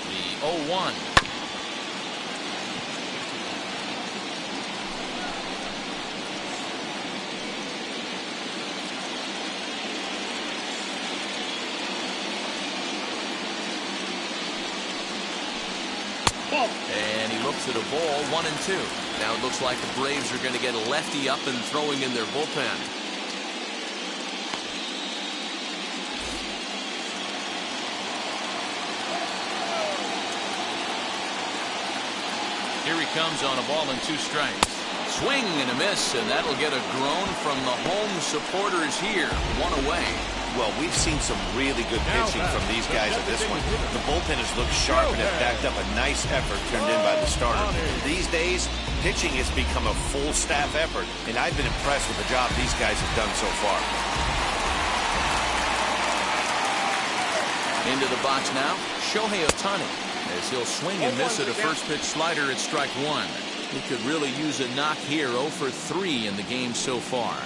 The 0-1. And he looks at a ball, 1-2. Now it looks like the Braves are going to get a lefty up and throwing in their bullpen. Here he comes on a ball and 2 strikes. Swing and a miss, and that'll get a groan from the home supporters here. 1 away. Well, we've seen some really good pitching from these guys at this one. The bullpen has looked sharp and have backed up a nice effort turned in by the starter. These days, pitching has become a full staff effort, and I've been impressed with the job these guys have done so far. Into the box now, Shohei Ohtani, as he'll swing and miss at a first pitch slider at strike 1. He could really use a knock here. 0 for 3 in the game so far.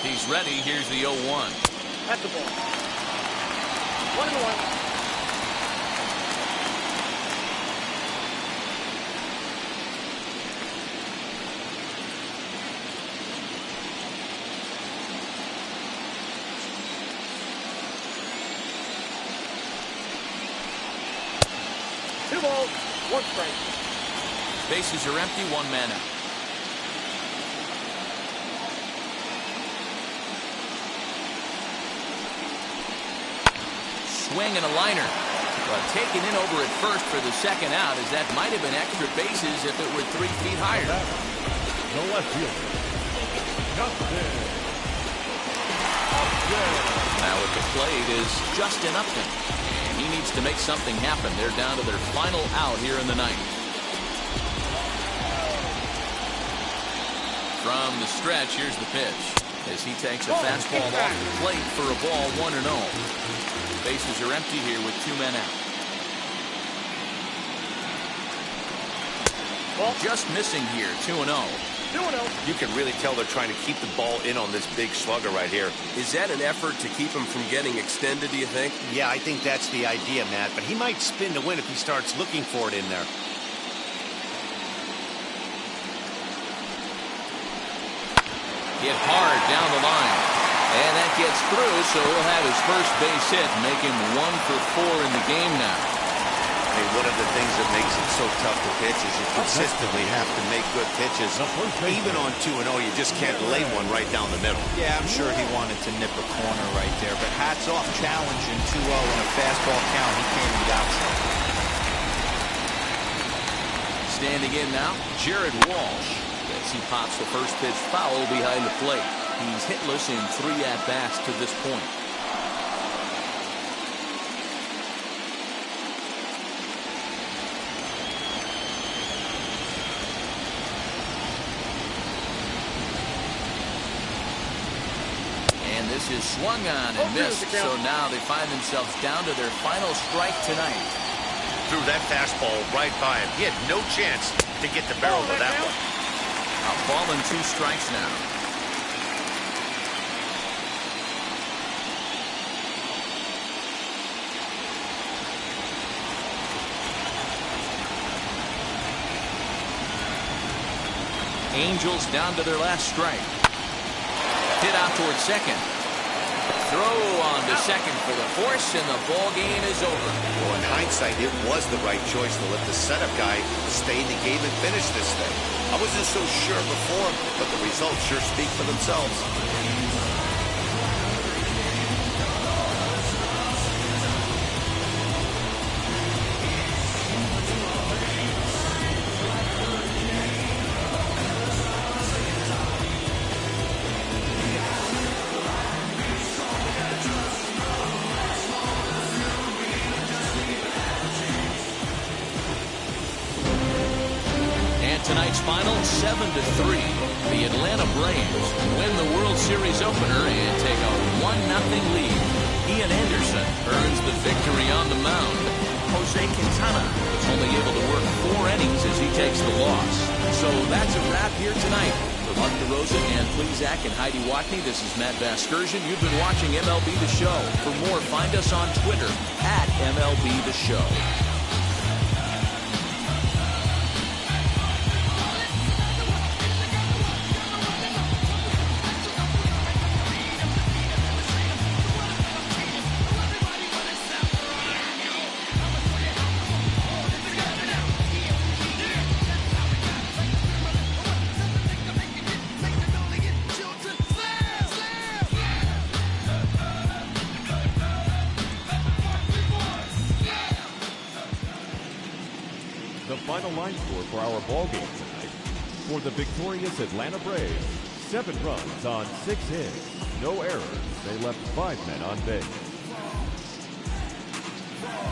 He's ready. Here's the 0-1. That's the ball. 1-1. 2 balls, 1 strike. Bases are empty. 1 man out. Swing and a liner. But taken in over at first for the second out, as that might have been extra bases if it were 3 feet higher. The left fielder. Now at the plate is Justin Upton. And he needs to make something happen. They're down to their final out here in the ninth. From the stretch, here's the pitch. As he takes a fastball off the plate for a ball, 1-0. Bases are empty here with 2 men out. Just missing here, 2-0. 2-0. You can really tell they're trying to keep the ball in on this big slugger right here. Is that an effort to keep him from getting extended, do you think? Yeah, I think that's the idea, Matt, but he might spin to win if he starts looking for it in there. Hit hard down the line. And that gets through, so he'll have his first base hit, make him 1 for 4 in the game now. Hey, one of the things that makes it so tough to pitch is you consistently have to make good pitches. Even on 2-0, you just can't lay one right down the middle. Yeah, I'm sure he wanted to nip a corner right there, but hats off challenging 2-0 in a fastball count. He came and got some. Standing in now, Jared Walsh. As he pops the first pitch foul behind the plate. He's hitless in 3 at-bats to this point. And this is swung on and missed. So now they find themselves down to their final strike tonight. Threw that fastball right by him. He had no chance to get the barrel of that one. A ball and 2 strikes now. Angels down to their last strike. Hit out towards second. Throw on to second for the force, and the ball game is over. Well, in hindsight, it was the right choice to let the setup guy stay in the game and finish this thing. I wasn't so sure before, but the results sure speak for themselves. Tonight's final 7-3. The Atlanta Braves win the World Series opener and take a 1-0 lead. Ian Anderson earns the victory on the mound. Jose Quintana was only able to work 4 innings as he takes the loss. So that's a wrap here tonight. For Mark DeRosa and Plesac and Heidi Watney, this is Matt Vasgersian. You've been watching MLB The Show. For more, find us on Twitter at MLB The Show. The final line score for our ball game tonight. For the victorious Atlanta Braves, 7 runs on 6 hits, no errors. They left 5 men on base.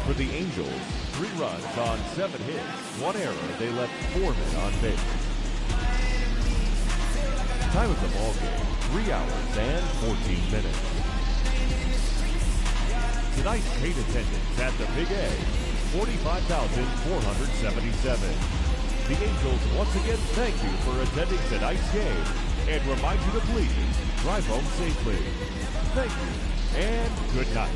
For the Angels, 3 runs on 7 hits, 1 error. They left 4 men on base. Time of the ball game, 3 hours and 14 minutes. Tonight's paid attendance at the Big A, 45,477. The Angels once again thank you for attending tonight's game and remind you to please drive home safely. Thank you and good night.